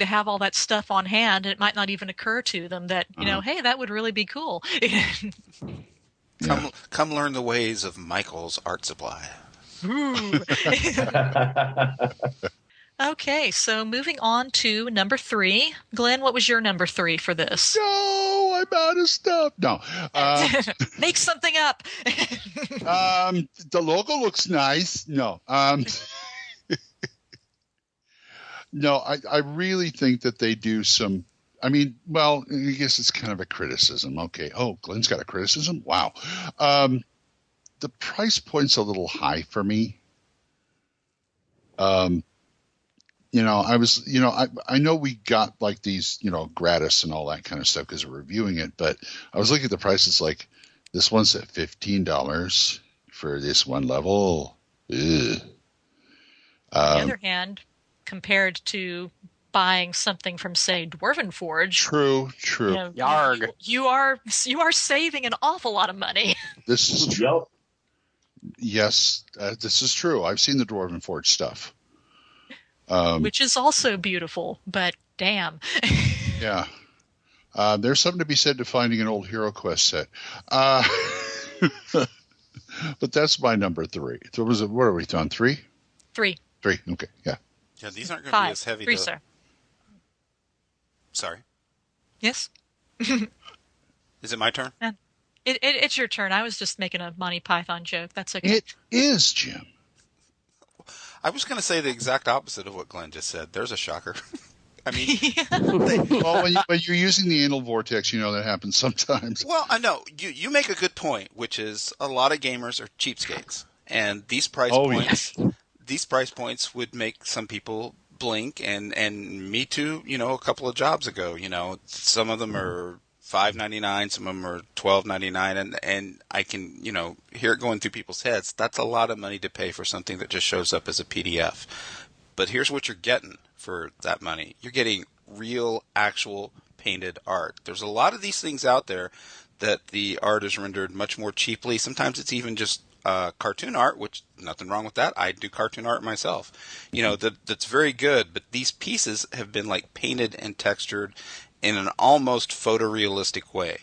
have all that stuff on hand. It might not even occur to them that, hey, that would really be cool. Come learn the ways of Michael's Art Supply. Okay, so moving on to number 3. Glenn, what was your number 3 for this? No, I'm out of stuff. No. Make something up. The logo looks nice. No. No, I really think that they do some. I mean, well, I guess it's kind of a criticism. Okay. Oh, Glenn's got a criticism? Wow. The price point's a little high for me. I know we got like these, gratis and all that kind of stuff because we're reviewing it, but I was looking at the prices like this one's at $15 for this one level. Ugh. On the other hand, compared to buying something from, say, Dwarven Forge. True. Yarg. You are saving an awful lot of money. This is true. Yes, this is true. I've seen the Dwarven Forge stuff. Which is also beautiful, but damn. Yeah. There's something to be said to finding an old Hero Quest set. But that's my number 3. So what are we on, 3? 3. 3, okay, yeah. Yeah, these aren't going to be as heavy. 3, sir. Sorry. Yes. Is it my turn? It's your turn. I was just making a Monty Python joke. That's okay. It is, Jim. I was going to say the exact opposite of what Glenn just said. There's a shocker. I mean, well, when you're using the anal vortex, that happens sometimes. Well, I know you make a good point, which is a lot of gamers are cheapskates, and these price points. These price points would make some people blink, and me too, a couple of jobs ago. Some of them are $5.99, some of them are $12.99, and I can, hear it going through people's heads. That's a lot of money to pay for something that just shows up as a PDF. But here's what you're getting for that money. You're getting real, actual painted art. There's a lot of these things out there that the art is rendered much more cheaply. Sometimes it's even just cartoon art, which nothing wrong with that. I do cartoon art myself. That's very good, but these pieces have been like painted and textured in an almost photorealistic way.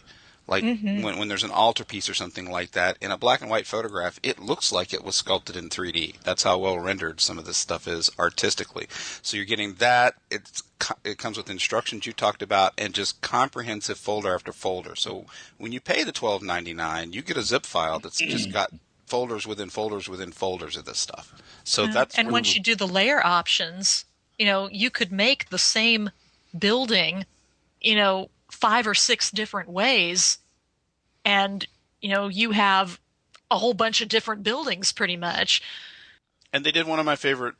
Like when there's an altarpiece or something like that, in a black and white photograph, it looks like it was sculpted in 3D. That's how well rendered some of this stuff is artistically. So you're getting that. It comes with instructions you talked about and just comprehensive folder after folder. So when you pay the $12.99, you get a zip file that's just got folders within folders within folders of this stuff. So that's and once you do the layer options, you could make the same building, 5 or 6 different ways, and you have a whole bunch of different buildings pretty much. And they did one of my favorite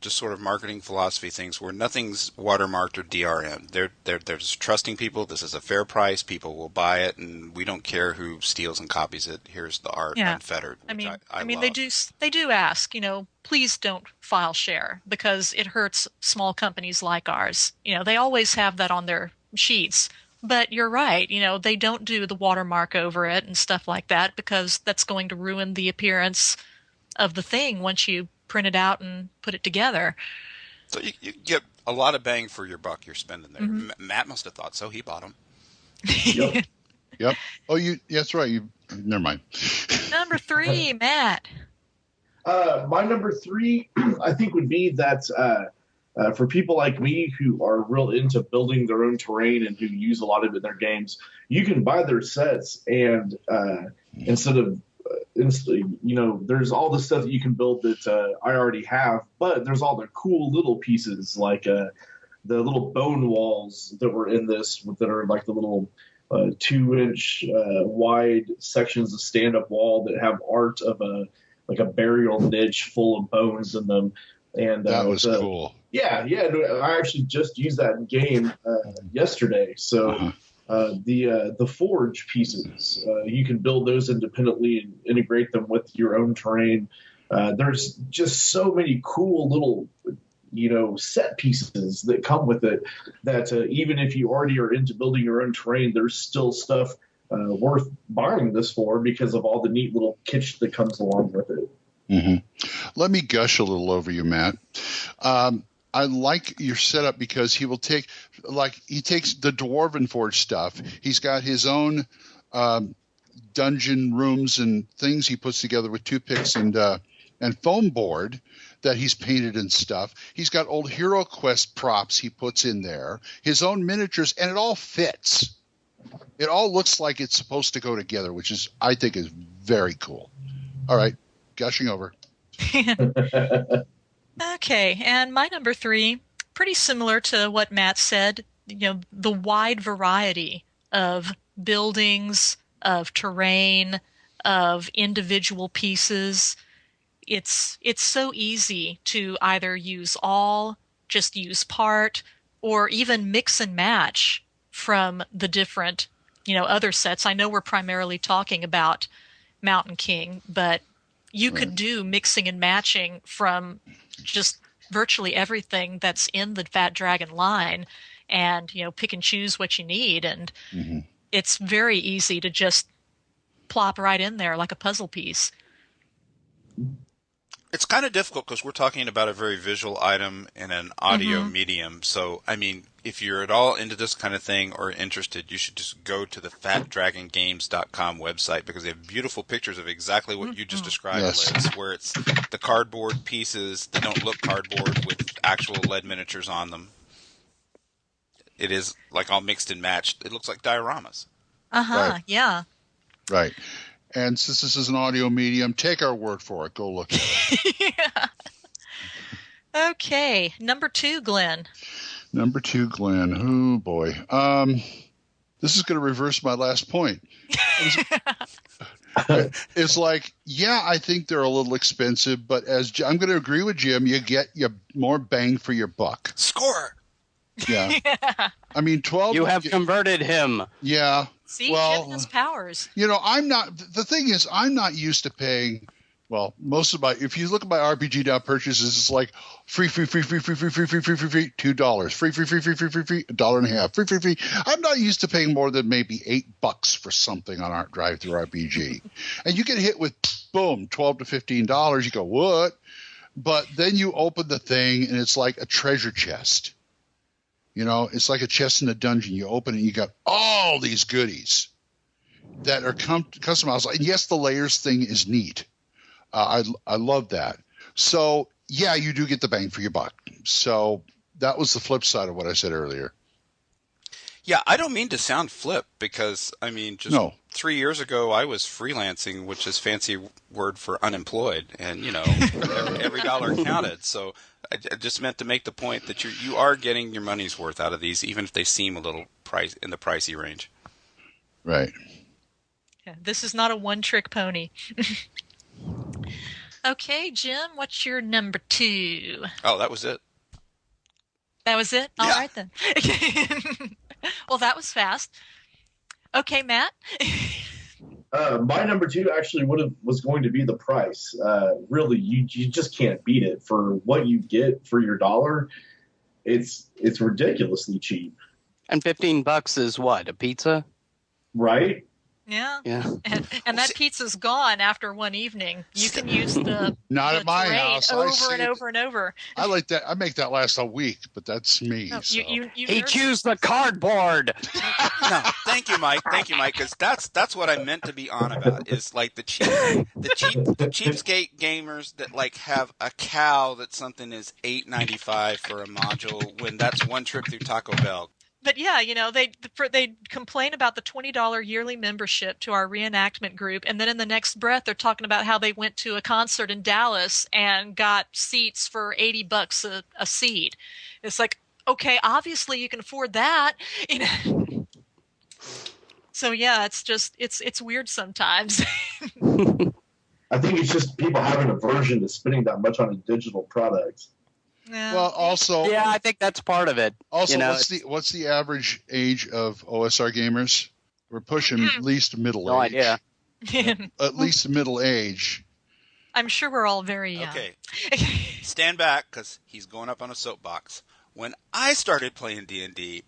just sort of marketing philosophy things where nothing's watermarked or DRM. They're just trusting people. This is a fair price. People will buy it, and we don't care who steals and copies it. Here's the art unfettered. I mean, love. They do ask, please don't file share, because it hurts small companies like ours. They always have that on their sheets. But you're right, they don't do the watermark over it and stuff like that, because that's going to ruin the appearance of the thing once you print it out and put it together. So you get a lot of bang for your buck you're spending there. Matt must have thought so. He bought them. Yep. Oh, that's right. Never mind. Number 3, Matt. My number 3, I think, would be that for people like me who are real into building their own terrain and who use a lot of it in their games, you can buy their sets, and instead of there's all the stuff that you can build that I already have, but there's all the cool little pieces like the little bone walls that were in this, that are like the little 2-inch wide sections of stand-up wall that have art of a burial niche full of bones in them. And that was cool. Yeah. I actually just used that in game yesterday. So the forge pieces, you can build those independently and integrate them with your own terrain. There's just so many cool little set pieces that come with it that even if you already are into building your own terrain, there's still stuff worth buying this for because of all the neat little kitsch that comes along with it. Let me gush a little over you, Matt. I like your setup because he takes the Dwarven Forge stuff. He's got his own dungeon rooms and things he puts together with toothpicks and foam board that he's painted and stuff. He's got old Hero Quest props he puts in there, his own miniatures, and it all fits. It all looks like it's supposed to go together, which I think is very cool. All right, gushing over. Okay, and my number 3, pretty similar to what Matt said, the wide variety of buildings, of terrain, of individual pieces. It's so easy to either use all, just use part, or even mix and match from the different, other sets. I know we're primarily talking about Mountain King, but you could do mixing and matching from just virtually everything that's in the Fat Dragon line, and pick and choose what you need, and it's very easy to just plop right in there like a puzzle piece. It's kind of difficult because we're talking about a very visual item in an audio medium. So, I mean, if you're at all into this kind of thing or interested, you should just go to the fatdragongames.com website because they have beautiful pictures of exactly what you just described, Liz, where it's the cardboard pieces that don't look cardboard with actual lead miniatures on them. It is like all mixed and matched. It looks like dioramas. Right. Yeah. Right. And since this is an audio medium, take our word for it. Go look at it. Yeah. Okay. Number 2, Glenn. Number 2, Glenn. Oh, boy. This is going to reverse my last point. It's like, yeah, I think they're a little expensive, but I'm going to agree with Jim. You get more bang for your buck. Score. Yeah. I mean, 12. You have converted him. Yeah. See, well, Jim has powers. The thing is, I'm not used to paying. Well, most of if you look at my RPG Now purchases, it's like free, $2, free, $1.50, free. I'm not used to paying more than maybe $8 for something on our drive-through RPG, and you get hit with boom, $12 to $15. You go, what? But then you open the thing, and it's like a treasure chest. It's like a chest in a dungeon. You open it, and you got all these goodies that are customized. And yes, the layers thing is neat. I love that. So, yeah, you do get the bang for your buck. So that was the flip side of what I said earlier. Yeah, I don't mean to sound flip because, 3 years ago I was freelancing, which is fancy word for unemployed, and, every dollar counted. So I just meant to make the point that you are getting your money's worth out of these, even if they seem a little in the pricey range. Right. Yeah, this is not a one-trick pony. Okay, Jim, what's your number 2? Oh, that was it. That was it? Yeah. All right, then. Well, that was fast. Okay, Matt? My number 2 actually was going to be the price. Really, you just can't beat it. For what you get for your dollar, it's ridiculously cheap. And $15 is what? A pizza? Right? Yeah. And that pizza's gone after one evening. You can use the not at my terrain house over and over and over. I like that. I make that last a week, but that's me. No, so. He chews the cardboard. No, thank you, Mike. Because that's what I meant to be on about. Is like the cheapskate gamers that like have a cow that something is $8.95 for a module when that's one trip through Taco Bell. But yeah, they complain about the $20 yearly membership to our reenactment group, and then in the next breath they're talking about how they went to a concert in Dallas and got seats for $80 a seat. It's like, okay, obviously you can afford that. So yeah, it's weird sometimes. I think it's just people have an aversion to spending that much on a digital product. Yeah. Well, also, yeah, I think that's part of it. Also, what's the average age of OSR gamers? We're pushing at least middle age. No idea. At least middle age. I'm sure we're all very young. Okay, stand back because he's going up on a soapbox. When I started playing D&D,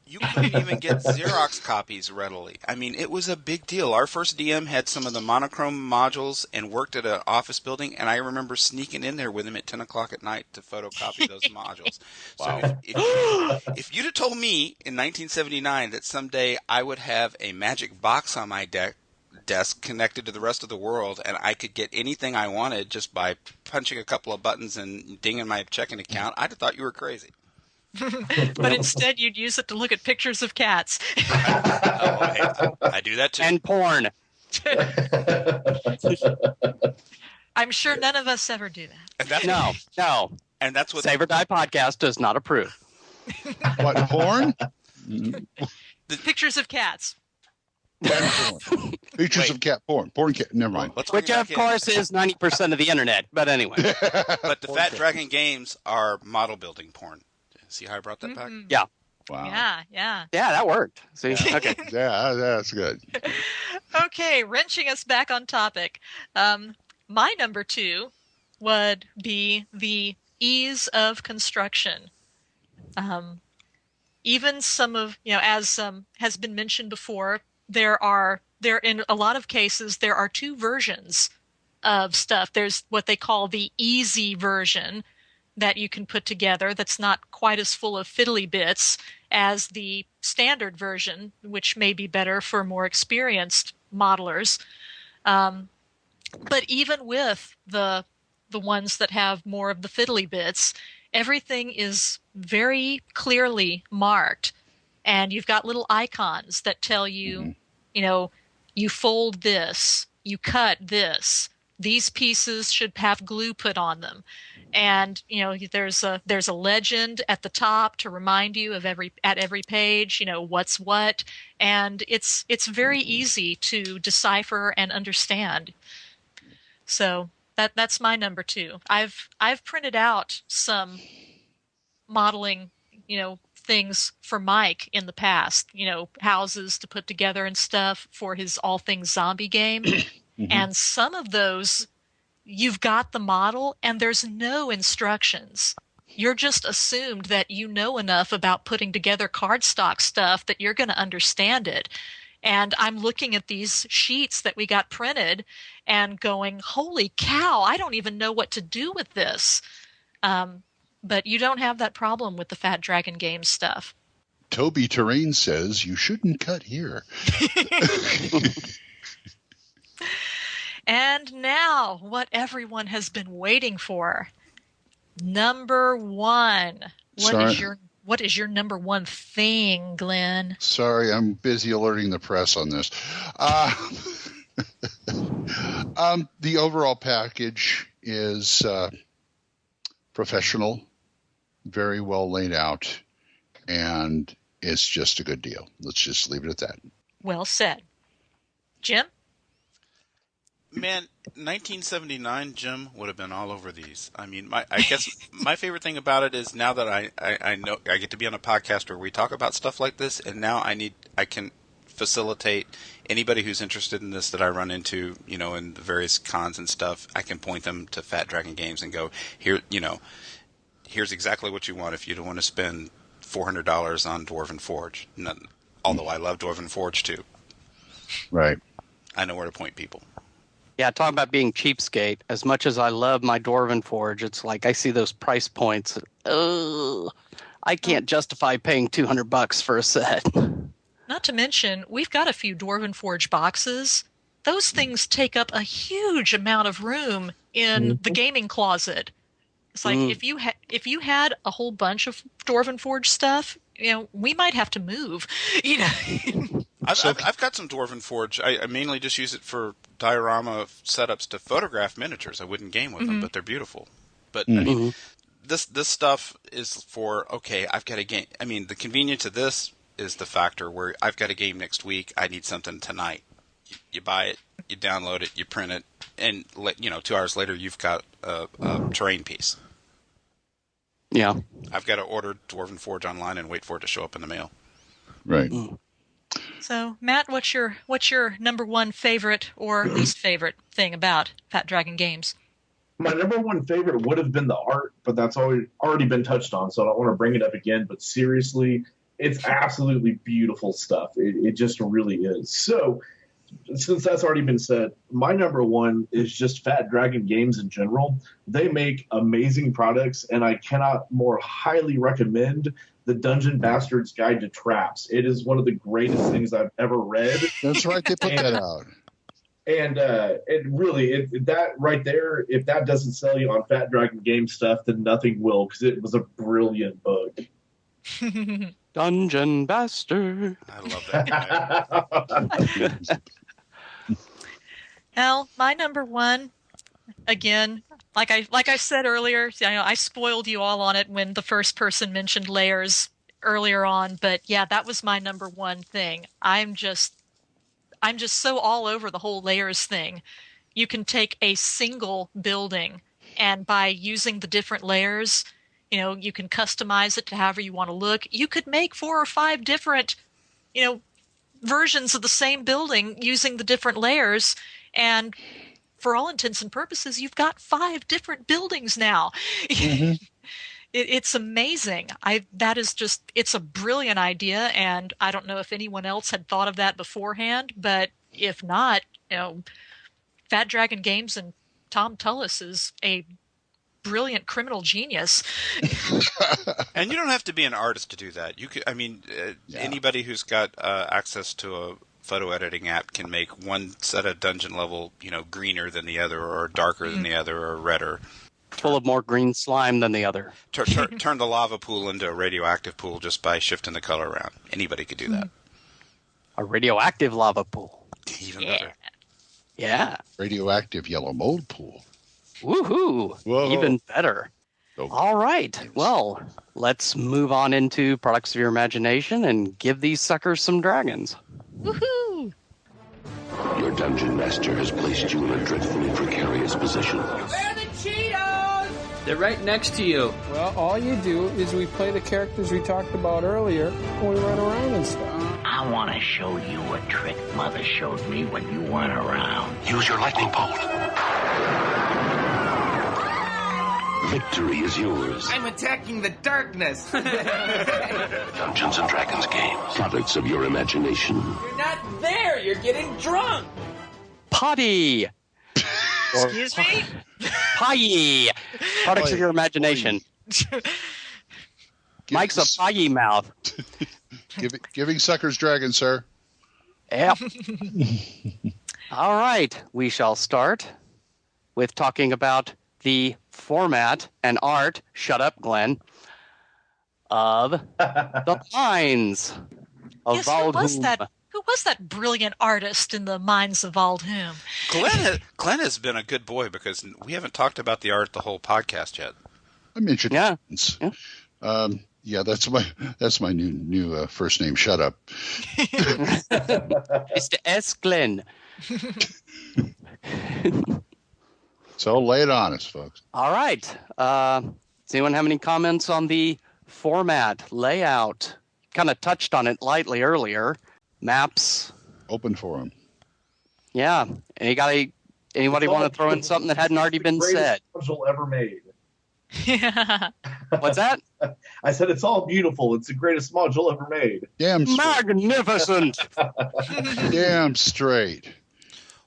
you couldn't even get Xerox copies readily. I mean, it was a big deal. Our first DM had some of the monochrome modules and worked at an office building, and I remember sneaking in there with him at 10 o'clock at night to photocopy those modules. Wow. So if you'd have told me in 1979 that someday I would have a magic box on my desk connected to the rest of the world and I could get anything I wanted just by punching a couple of buttons and dinging my checking account, I'd have thought you were crazy. But instead you'd use it to look at pictures of cats. I do that too. And porn. I'm sure none of us ever do that. No. And that's what Save or Die podcast does not approve. What, porn? Pictures of cats. Porn. Pictures of cat porn. Porn cat. Never mind. Which, of course, is 90% of the internet. But anyway. But the Fat Dragon games are model building porn. See how I brought that back? Yeah. Wow. Yeah. Yeah, that worked. See? Okay. Yeah, that's good. Okay, wrenching us back on topic. My number 2 would be the ease of construction. Even some of, as has been mentioned before, there in a lot of cases, there are 2 versions of stuff. There's what they call the easy version that you can put together that's not quite as full of fiddly bits as the standard version, which may be better for more experienced modelers. But even with the ones that have more of the fiddly bits, everything is very clearly marked. And you've got little icons that tell you, you fold this, you cut this these pieces should have glue put on them. And, there's a legend at the top to remind you of at every page, what's what. And it's very easy to decipher and understand. So that's my number 2. I've printed out some modeling, things for Mike in the past, houses to put together and stuff for his All Things Zombie game. Mm-hmm. And some of those, you've got the model and there's no instructions. You're just assumed that you know enough about putting together cardstock stuff that you're going to understand it. And I'm looking at these sheets that we got printed and going, holy cow, I don't even know what to do with this. But you don't have that problem with the Fat Dragon Games stuff. Toby Terrain says you shouldn't cut here. And now, what everyone has been waiting for. Number 1. What is your number 1 thing, Glenn? Sorry, I'm busy alerting the press on this. The overall package is professional, very well laid out, and it's just a good deal. Let's just leave it at that. Well said. Jim? Man, 1979 Jim would have been all over these. I mean, I guess my favorite thing about it is now that I know I get to be on a podcast where we talk about stuff like this, and now I can facilitate anybody who's interested in this that I run into, in the various cons and stuff. I can point them to Fat Dragon Games and go, here, here's exactly what you want if you don't want to spend $400 on Dwarven Forge. Although I love Dwarven Forge too. Right. I know where to point people. Yeah, talk about being cheapskate. As much as I love my Dwarven Forge, it's like I see those price points. I can't justify paying $200 for a set. Not to mention, we've got a few Dwarven Forge boxes. Those things take up a huge amount of room in the gaming closet. It's like if you had a whole bunch of Dwarven Forge stuff, we might have to move. I've got some Dwarven Forge. I mainly just use it for diorama setups to photograph miniatures. I wouldn't game with them, but they're beautiful. But I mean, this stuff is for I've got a game. I mean, the convenience of this is the factor where I've got a game next week. I need something tonight. You buy it, you download it, you print it, and 2 hours later you've got a terrain piece. Yeah, I've got to order Dwarven Forge online and wait for it to show up in the mail. Right. So, Matt, what's your number 1 favorite or least favorite thing about Fat Dragon Games? My number 1 favorite would have been the art, but that's already been touched on, so I don't want to bring it up again. But seriously, it's absolutely beautiful stuff. It just really is. So, since that's already been said, my number 1 is just Fat Dragon Games in general. They make amazing products, and I cannot more highly recommend the Dungeon Bastard's Guide to Traps. It is one of the greatest things I've ever read. That's right, they put that out. And it really, that right there, if that doesn't sell you on Fat Dragon Game stuff, then nothing will, because it was a brilliant book. Dungeon Bastard. I love that guy. Well, my number 1, again, like I said earlier, I spoiled you all on it when the first person mentioned layers earlier on, but yeah, that was my number 1 thing. I'm just so all over the whole layers thing. You can take a single building, and by using the different layers, you can customize it to however you want to look. You could make 4 or 5 different, versions of the same building using the different layers, and for all intents and purposes, you've got 5 different buildings now. Mm-hmm. It's amazing. It's a brilliant idea, and I don't know if anyone else had thought of that beforehand, but if not, Fat Dragon Games and Tom Tullis is a brilliant criminal genius. And you don't have to be an artist to do that. You could, anybody who's got access to a photo editing app can make one set of dungeon level, greener than the other, or darker than the other, or redder. Full of more green slime than the other. Turn the lava pool into a radioactive pool just by shifting the color around. Anybody could do that. A radioactive lava pool. Even better. Yeah. Radioactive yellow mold pool. Woohoo! Whoa. Even better. Oh. All right. Well, let's move on into products of your imagination and give these suckers some dragons. Woohoo! Your dungeon master has placed you in a dreadfully precarious position. Where are the Cheetos? They're right next to you. Well, all you do is we play the characters we talked about earlier, and we run around and stuff. I want to show you a trick Mother showed me when you weren't around. Use your lightning bolt. Victory is yours. I'm attacking the darkness. Dungeons and Dragons game. Products of your imagination. You're not there. You're getting drunk. Potty. Excuse me? Pie. Products of your imagination. Mike's a pie mouth. Giving suckers dragons, sir. Yep. All right. We shall start with talking about the format and art, shut up, Glenn, of the Mines of Yes, Valdhum. who was that brilliant artist in the Mines of Valdhum? Glenn has been a good boy because we haven't talked about the art the whole podcast yet. I mentioned Yeah. Yeah, that's my new first name. Shut up. Mr. S. Glenn. So lay it on us, folks. All right. Does anyone have any comments on the format, layout? Kind of touched on it lightly earlier. Maps. Open forum. Yeah. Anybody want to throw in something that hadn't already been said? Module ever made. Yeah. What's that? I said it's all beautiful. It's the greatest module ever made. Damn straight. Magnificent. Damn straight.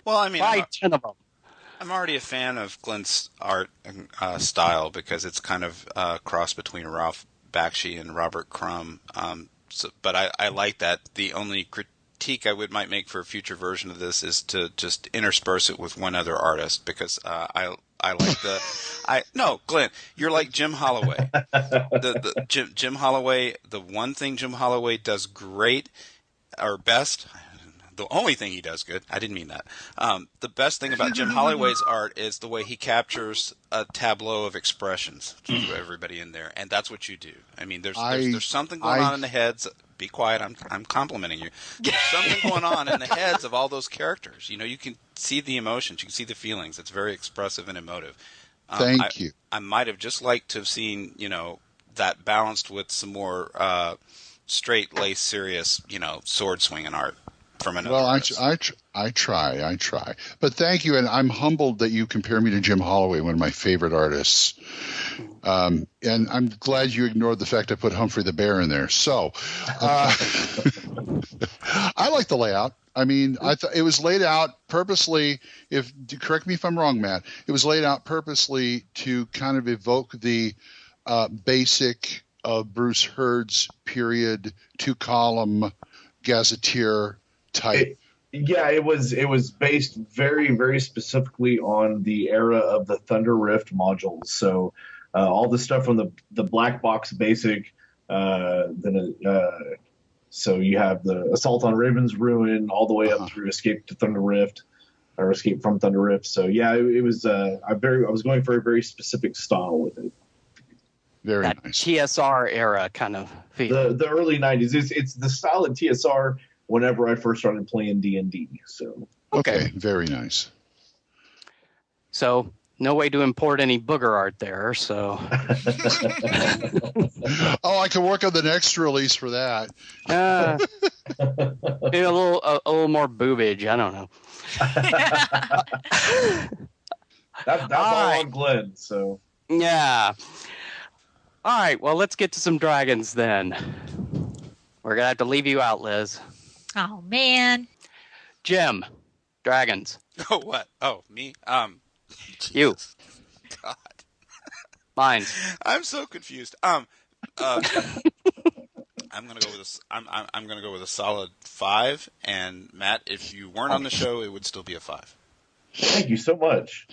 Well, I mean, Buy 10 of them. I'm already a fan of Glenn's art style because it's kind of a cross between Ralph Bakshi and Robert Crumb. But I like that. The only critique I might make for a future version of this is to just intersperse it with one other artist because I like no, Glenn, you're like Jim Holloway. Jim Holloway, the one thing Jim Holloway does great or best. The only thing he does good, I didn't mean that. The best thing about Jim Holloway's art is the way he captures a tableau of expressions to everybody in there, and that's what you do. I mean, there's something going on in the heads. Be quiet. I'm complimenting you. There's something going on in the heads of all those characters. You know, you can see the emotions, you can see the feelings. It's very expressive and emotive. Thank you. I might have just liked to have seen, that balanced with some more straight lace, serious, sword swinging art. Well, I try. But thank you, and I'm humbled that you compare me to Jim Holloway, one of my favorite artists. And I'm glad you ignored the fact I put Humphrey the Bear in there. So, I like the layout. I mean, I thought it was laid out purposely. Correct me if I'm wrong, Matt. It was laid out purposely to kind of evoke the basic Bruce Hurd's period 2-column gazetteer type. It was based very, very specifically on the era of the Thunder Rift modules. So all the stuff from the black box basic, so you have the Assault on Raven's Ruin all the way up through Escape to Thunder Rift or Escape from Thunder Rift. So yeah, it was I was going for a very specific style with it. Very that nice. TSR era kind of feel. The early 90s. It's the style of TSR whenever I first started playing D&D. So okay, very nice. So no way to import any booger art there. So oh, I can work on the next release for that. Maybe a little more boobage. I don't know. That's all on Glenn. So yeah. All right. Well, let's get to some dragons then. We're gonna have to leave you out, Liz. Oh man. Jim, dragons. Oh, what? Oh, me? You. God. Mine. I'm so confused. I'm gonna go with I'm gonna go with a solid 5. And Matt, if you weren't on the show, it would still be a 5. Thank you so much.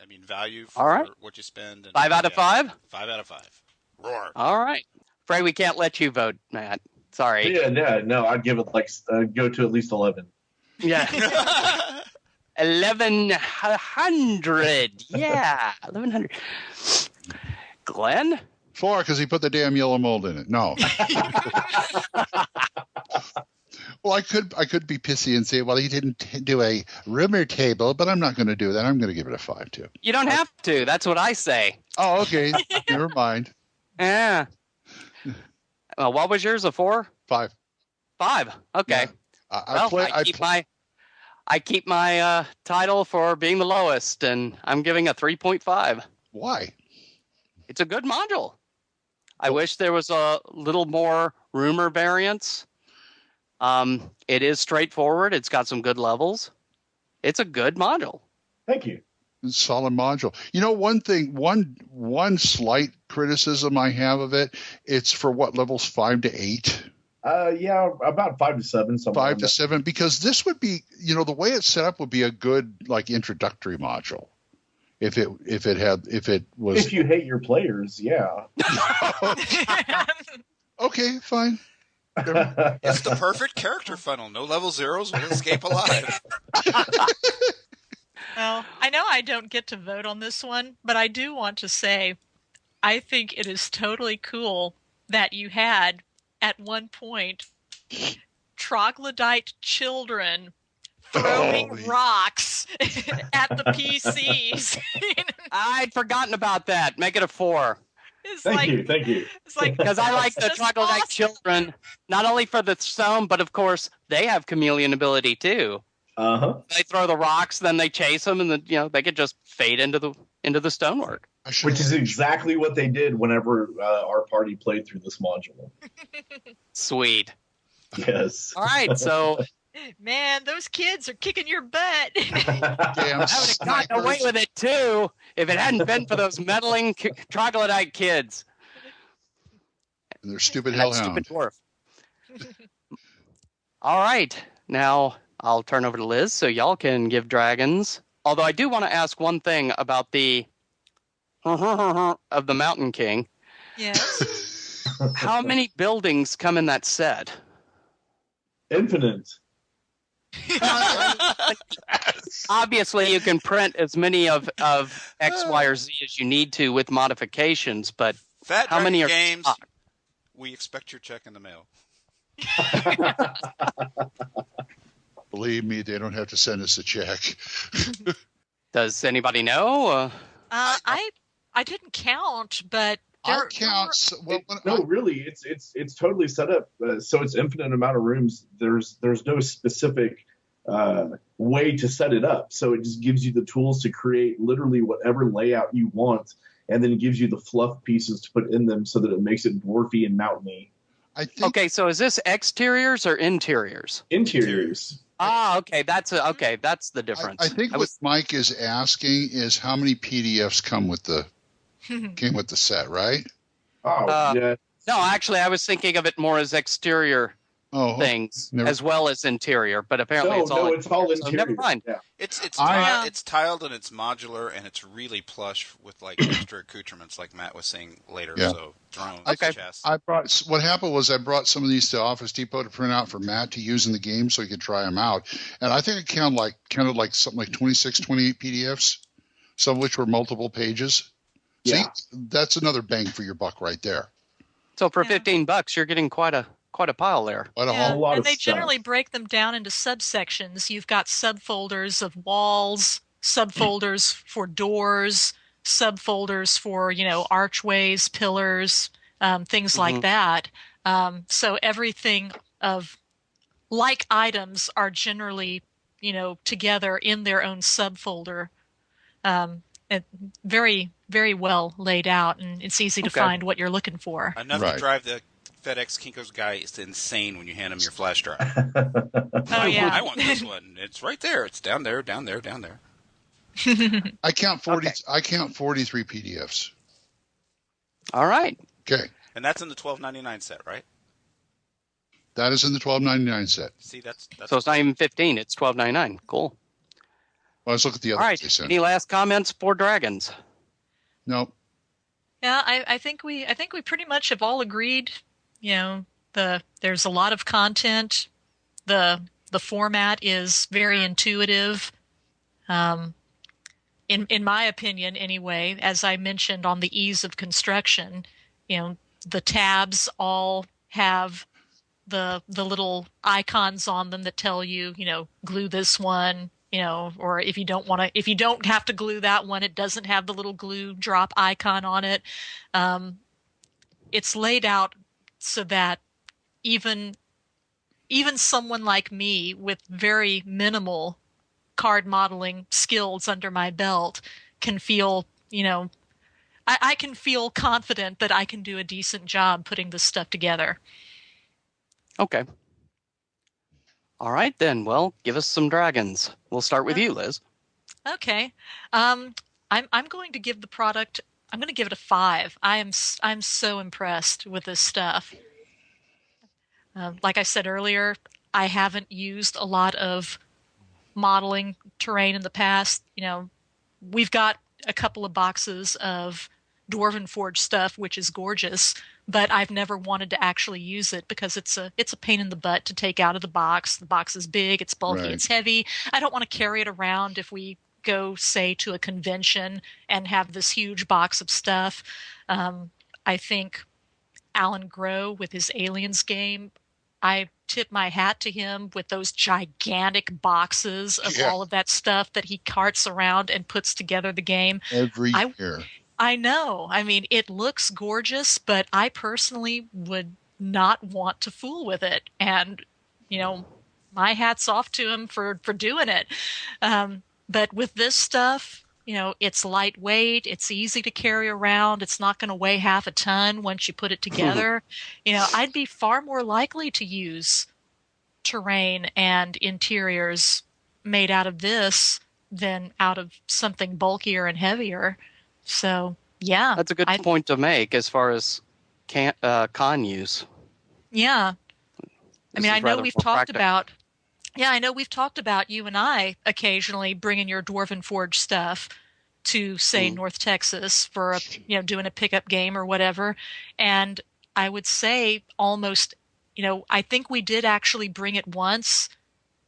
I mean, value for what you spend. And 5 out of 5. 5 out of 5. Roar. All right. Afraid we can't let you vote, Matt. Sorry. Yeah, no, I'd give it go to at least 11. Yeah. 1100. Yeah, 1100. Glenn? 4, because he put the damn yellow mold in it. No. Well, I could be pissy and say, well, he didn't do a rumor table, but I'm not going to do that. I'm going to give it a 5 too. You don't have to. That's what I say. Oh, okay. Never mind. Yeah. What was yours? A 4? 5. 5. Okay. Yeah. I keep my title for being the lowest, and I'm giving a 3.5. Why? It's a good module. I wish there was a little more rumor variance. It is straightforward. It's got some good levels. It's a good module. Thank you. Solid module. You know, one thing, one slight criticism I have of it, it's for what, levels 5 to 8? Yeah, about 5 to 7. 5 to 7, because this would be, you know, the way it's set up would be a good like introductory module. If it was. If you hate your players, yeah. Okay, fine. It's the perfect character funnel. No level zeros will escape alive. Well, I know I don't get to vote on this one, but I do want to say I think it is totally cool that you had, at one point, troglodyte children throwing rocks at the PCs. I'd forgotten about that. Make it a 4. Thank you. It's like, because I like the troglodyte awesome. children, not only for the stone, but of course they have chameleon ability too. They throw the rocks, then they chase them, and then they could just fade into the stonework. Which is exactly what they did whenever our party played through this module. Sweet. Yes. All right, so. Man, those kids are kicking your butt. I would have gotten away with it too if it hadn't been for those meddling troglodyte kids. And their stupid hellhound. Stupid dwarf. All right, now I'll turn over to Liz so y'all can give dragons. Although I do want to ask one thing about the of the Mountain King. Yes. How many buildings come in that set? Infinite. Obviously, you can print as many of X, Y, or Z as you need to with modifications, but Fat how many are games? We expect your check in the mail. Believe me, they don't have to send us a check. Does anybody know? I didn't count, but I count. Really, it's totally set up so it's infinite amount of rooms. There's no specific way to set it up, so it just gives you the tools to create literally whatever layout you want, and then it gives you the fluff pieces to put in them so that it makes it dwarfy and mountainy. Okay, so is this exteriors or interiors? Interiors. Okay, that's the difference. I think what Mike is asking is how many PDFs came with the set, right? Yeah. No, actually, I was thinking of it more as exterior things as well as interior, but apparently it's all interior. So never mind. Yeah. It's tiled and it's modular and it's really plush with like extra accoutrements, like Matt was saying later. Yeah. So drones, chests. What happened was I brought some of these to Office Depot to print out for Matt to use in the game so he could try them out, and I think it counted like something like 26, 28 PDFs, some of which were multiple pages. Yeah. See, that's another bang for your buck right there. So for $15, you're getting quite a pile there. Quite a whole lot and of they stuff. generally break them down into subsections. You've got subfolders of walls, subfolders for doors, subfolders for archways, pillars, things like that. So everything of like items are generally together in their own subfolder. Very, very well laid out, and it's easy to find what you're looking for. Enough to drive the FedEx Kinko's guy is insane when you hand him your flash drive. I want this one. It's right there. It's down there. I count 40. I count 43 PDFs. All right. Okay. And that's in the $12.99 set, right? That is in the $12.99 set. See, that's so it's not even $15. It's $12.99. Cool. Well, let's look at the other. All right. Any last comments for dragons? No. Yeah, I think we pretty much have all agreed. There's a lot of content. The format is very intuitive. In my opinion, anyway, as I mentioned on the ease of construction, the tabs all have the little icons on them that tell you, glue this one, or if you don't have to glue that one, it doesn't have the little glue drop icon on it. It's laid out so that even someone like me with very minimal card modeling skills under my belt can feel, I can feel confident that I can do a decent job putting this stuff together. Okay. All right, then. Well, give us some dragons. We'll start with you, Liz. Okay. I'm going to give the product, I'm going to give it a 5. I'm so impressed with this stuff. Like I said earlier, I haven't used a lot of modeling terrain in the past. We've got a couple of boxes of Dwarven Forge stuff, which is gorgeous, but I've never wanted to actually use it because it's a pain in the butt to take out of the box. The box is big, it's bulky, Right. It's heavy. I don't want to carry it around if we go, say, to a convention and have this huge box of stuff. I think Alan Grow with his Aliens game, I tip my hat to him with those gigantic boxes of all of that stuff that he carts around and puts together the game. Every year. I know. I mean, it looks gorgeous, but I personally would not want to fool with it. And, my hat's off to him for doing it. But with this stuff, it's lightweight, it's easy to carry around, it's not going to weigh half a ton once you put it together. I'd be far more likely to use terrain and interiors made out of this than out of something bulkier and heavier. So, yeah. That's a good point to make as far as con use. Yeah. I mean, I know we've talked about... Yeah, I know we've talked about, you and I, occasionally bringing your Dwarven Forge stuff to, say, North Texas for, doing a pickup game or whatever. And I would say almost, I think we did actually bring it once,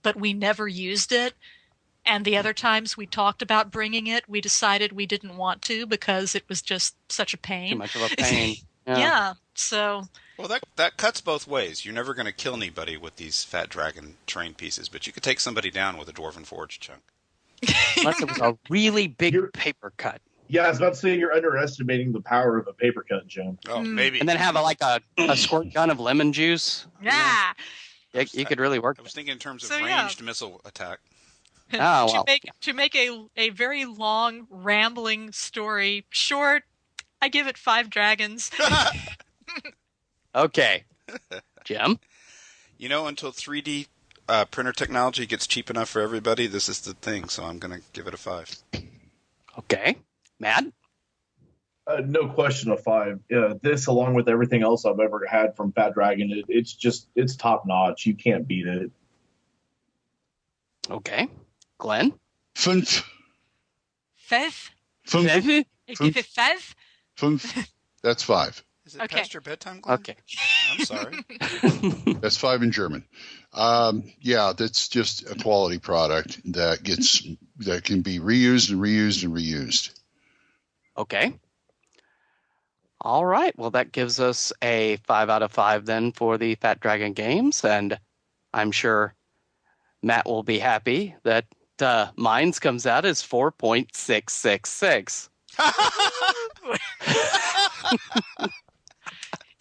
but we never used it. And the other times we talked about bringing it, we decided we didn't want to because it was just such a pain. Too much of a pain. Yeah, so... Well, that cuts both ways. You're never going to kill anybody with these Fat Dragon terrain pieces, but you could take somebody down with a Dwarven Forge chunk. Unless it was a really big paper cut. Yeah, I was about to say you're underestimating the power of a paper cut, Jim. Oh, maybe. And then have a squirt gun of lemon juice. Yeah. You could really work. I was thinking in terms of ranged missile attack. Oh, well. To make a very long, rambling story short, I give it 5 dragons. Okay. Jim? Until 3D printer technology gets cheap enough for everybody, this is the thing, so I'm going to give it a 5. Okay. Matt? No question, a 5. This, along with everything else I've ever had from Fat Dragon, it's top notch. You can't beat it. Okay. Glenn? 5. 5? 5. I give it 5? 5. That's 5. Is it past your bedtime, Glenn? Okay. I'm sorry. That's 5 in German. Yeah, that's just a quality product that can be reused and reused and reused. Okay. All right. Well, that gives us a 5 out of 5 then for the Fat Dragon games, and I'm sure Matt will be happy that mine's comes out as 4.666.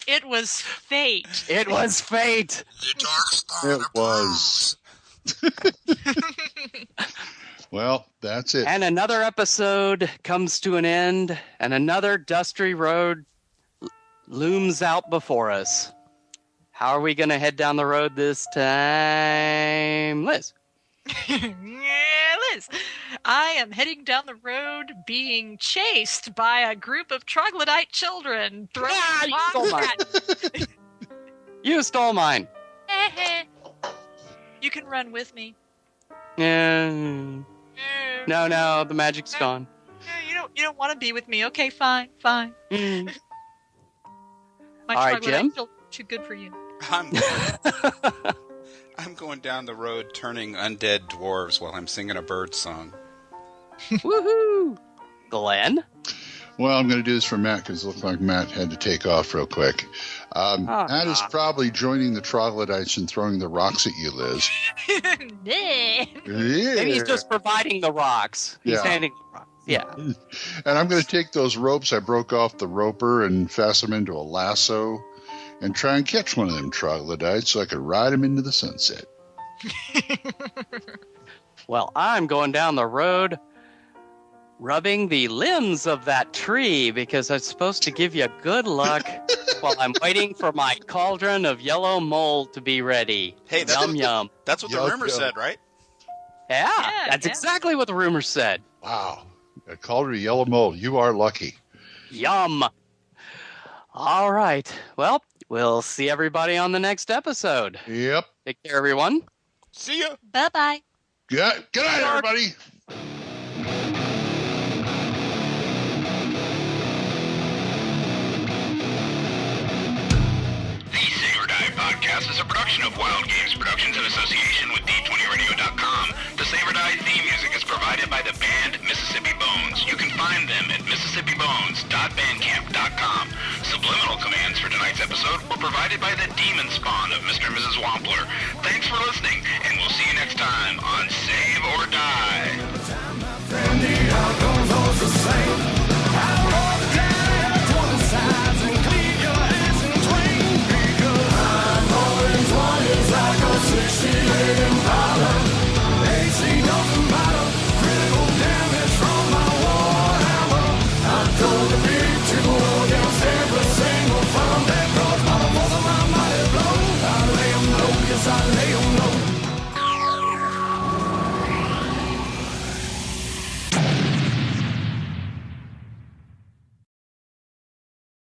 It was fate. It was fate. It was. Well, that's it. And another episode comes to an end, and another dusty road looms out before us. How are we going to head down the road this time, Liz? Liz, I am heading down the road being chased by a group of troglodyte children. You stole mine. You stole mine. You can run with me. Yeah. No, the magic's gone. You don't want to be with me. Okay, fine. My All right, Jim? children are too good for you. I'm going down the road turning undead dwarves while I'm singing a bird song. Woohoo! Glenn? Well, I'm going to do this for Matt because it looked like Matt had to take off real quick. Matt is probably joining the troglodytes and throwing the rocks at you, Liz. Yeah. Maybe he's just providing the rocks. He's handing the rocks. Yeah. And I'm going to take those ropes I broke off the roper and fasten them into a lasso and try and catch one of them troglodytes so I could ride them into the sunset. Well, I'm going down the road rubbing the limbs of that tree because it's supposed to give you good luck while I'm waiting for my cauldron of yellow mold to be ready. Hey, yum. That's what the rumor said, right? Yeah, that's exactly what the rumor said. Wow. A cauldron of yellow mold. You are lucky. Yum. All right. Well, we'll see everybody on the next episode. Yep. Take care, everyone. See ya. Bye-bye. Good night, everybody. Podcast is a production of Wild Games Productions in association with D20Radio.com. The Save or Die theme music is provided by the band Mississippi Bones. You can find them at MississippiBones.bandcamp.com. Subliminal commands for tonight's episode were provided by the Demon Spawn of Mr. and Mrs. Wampler. Thanks for listening, and we'll see you next time on Save or Die.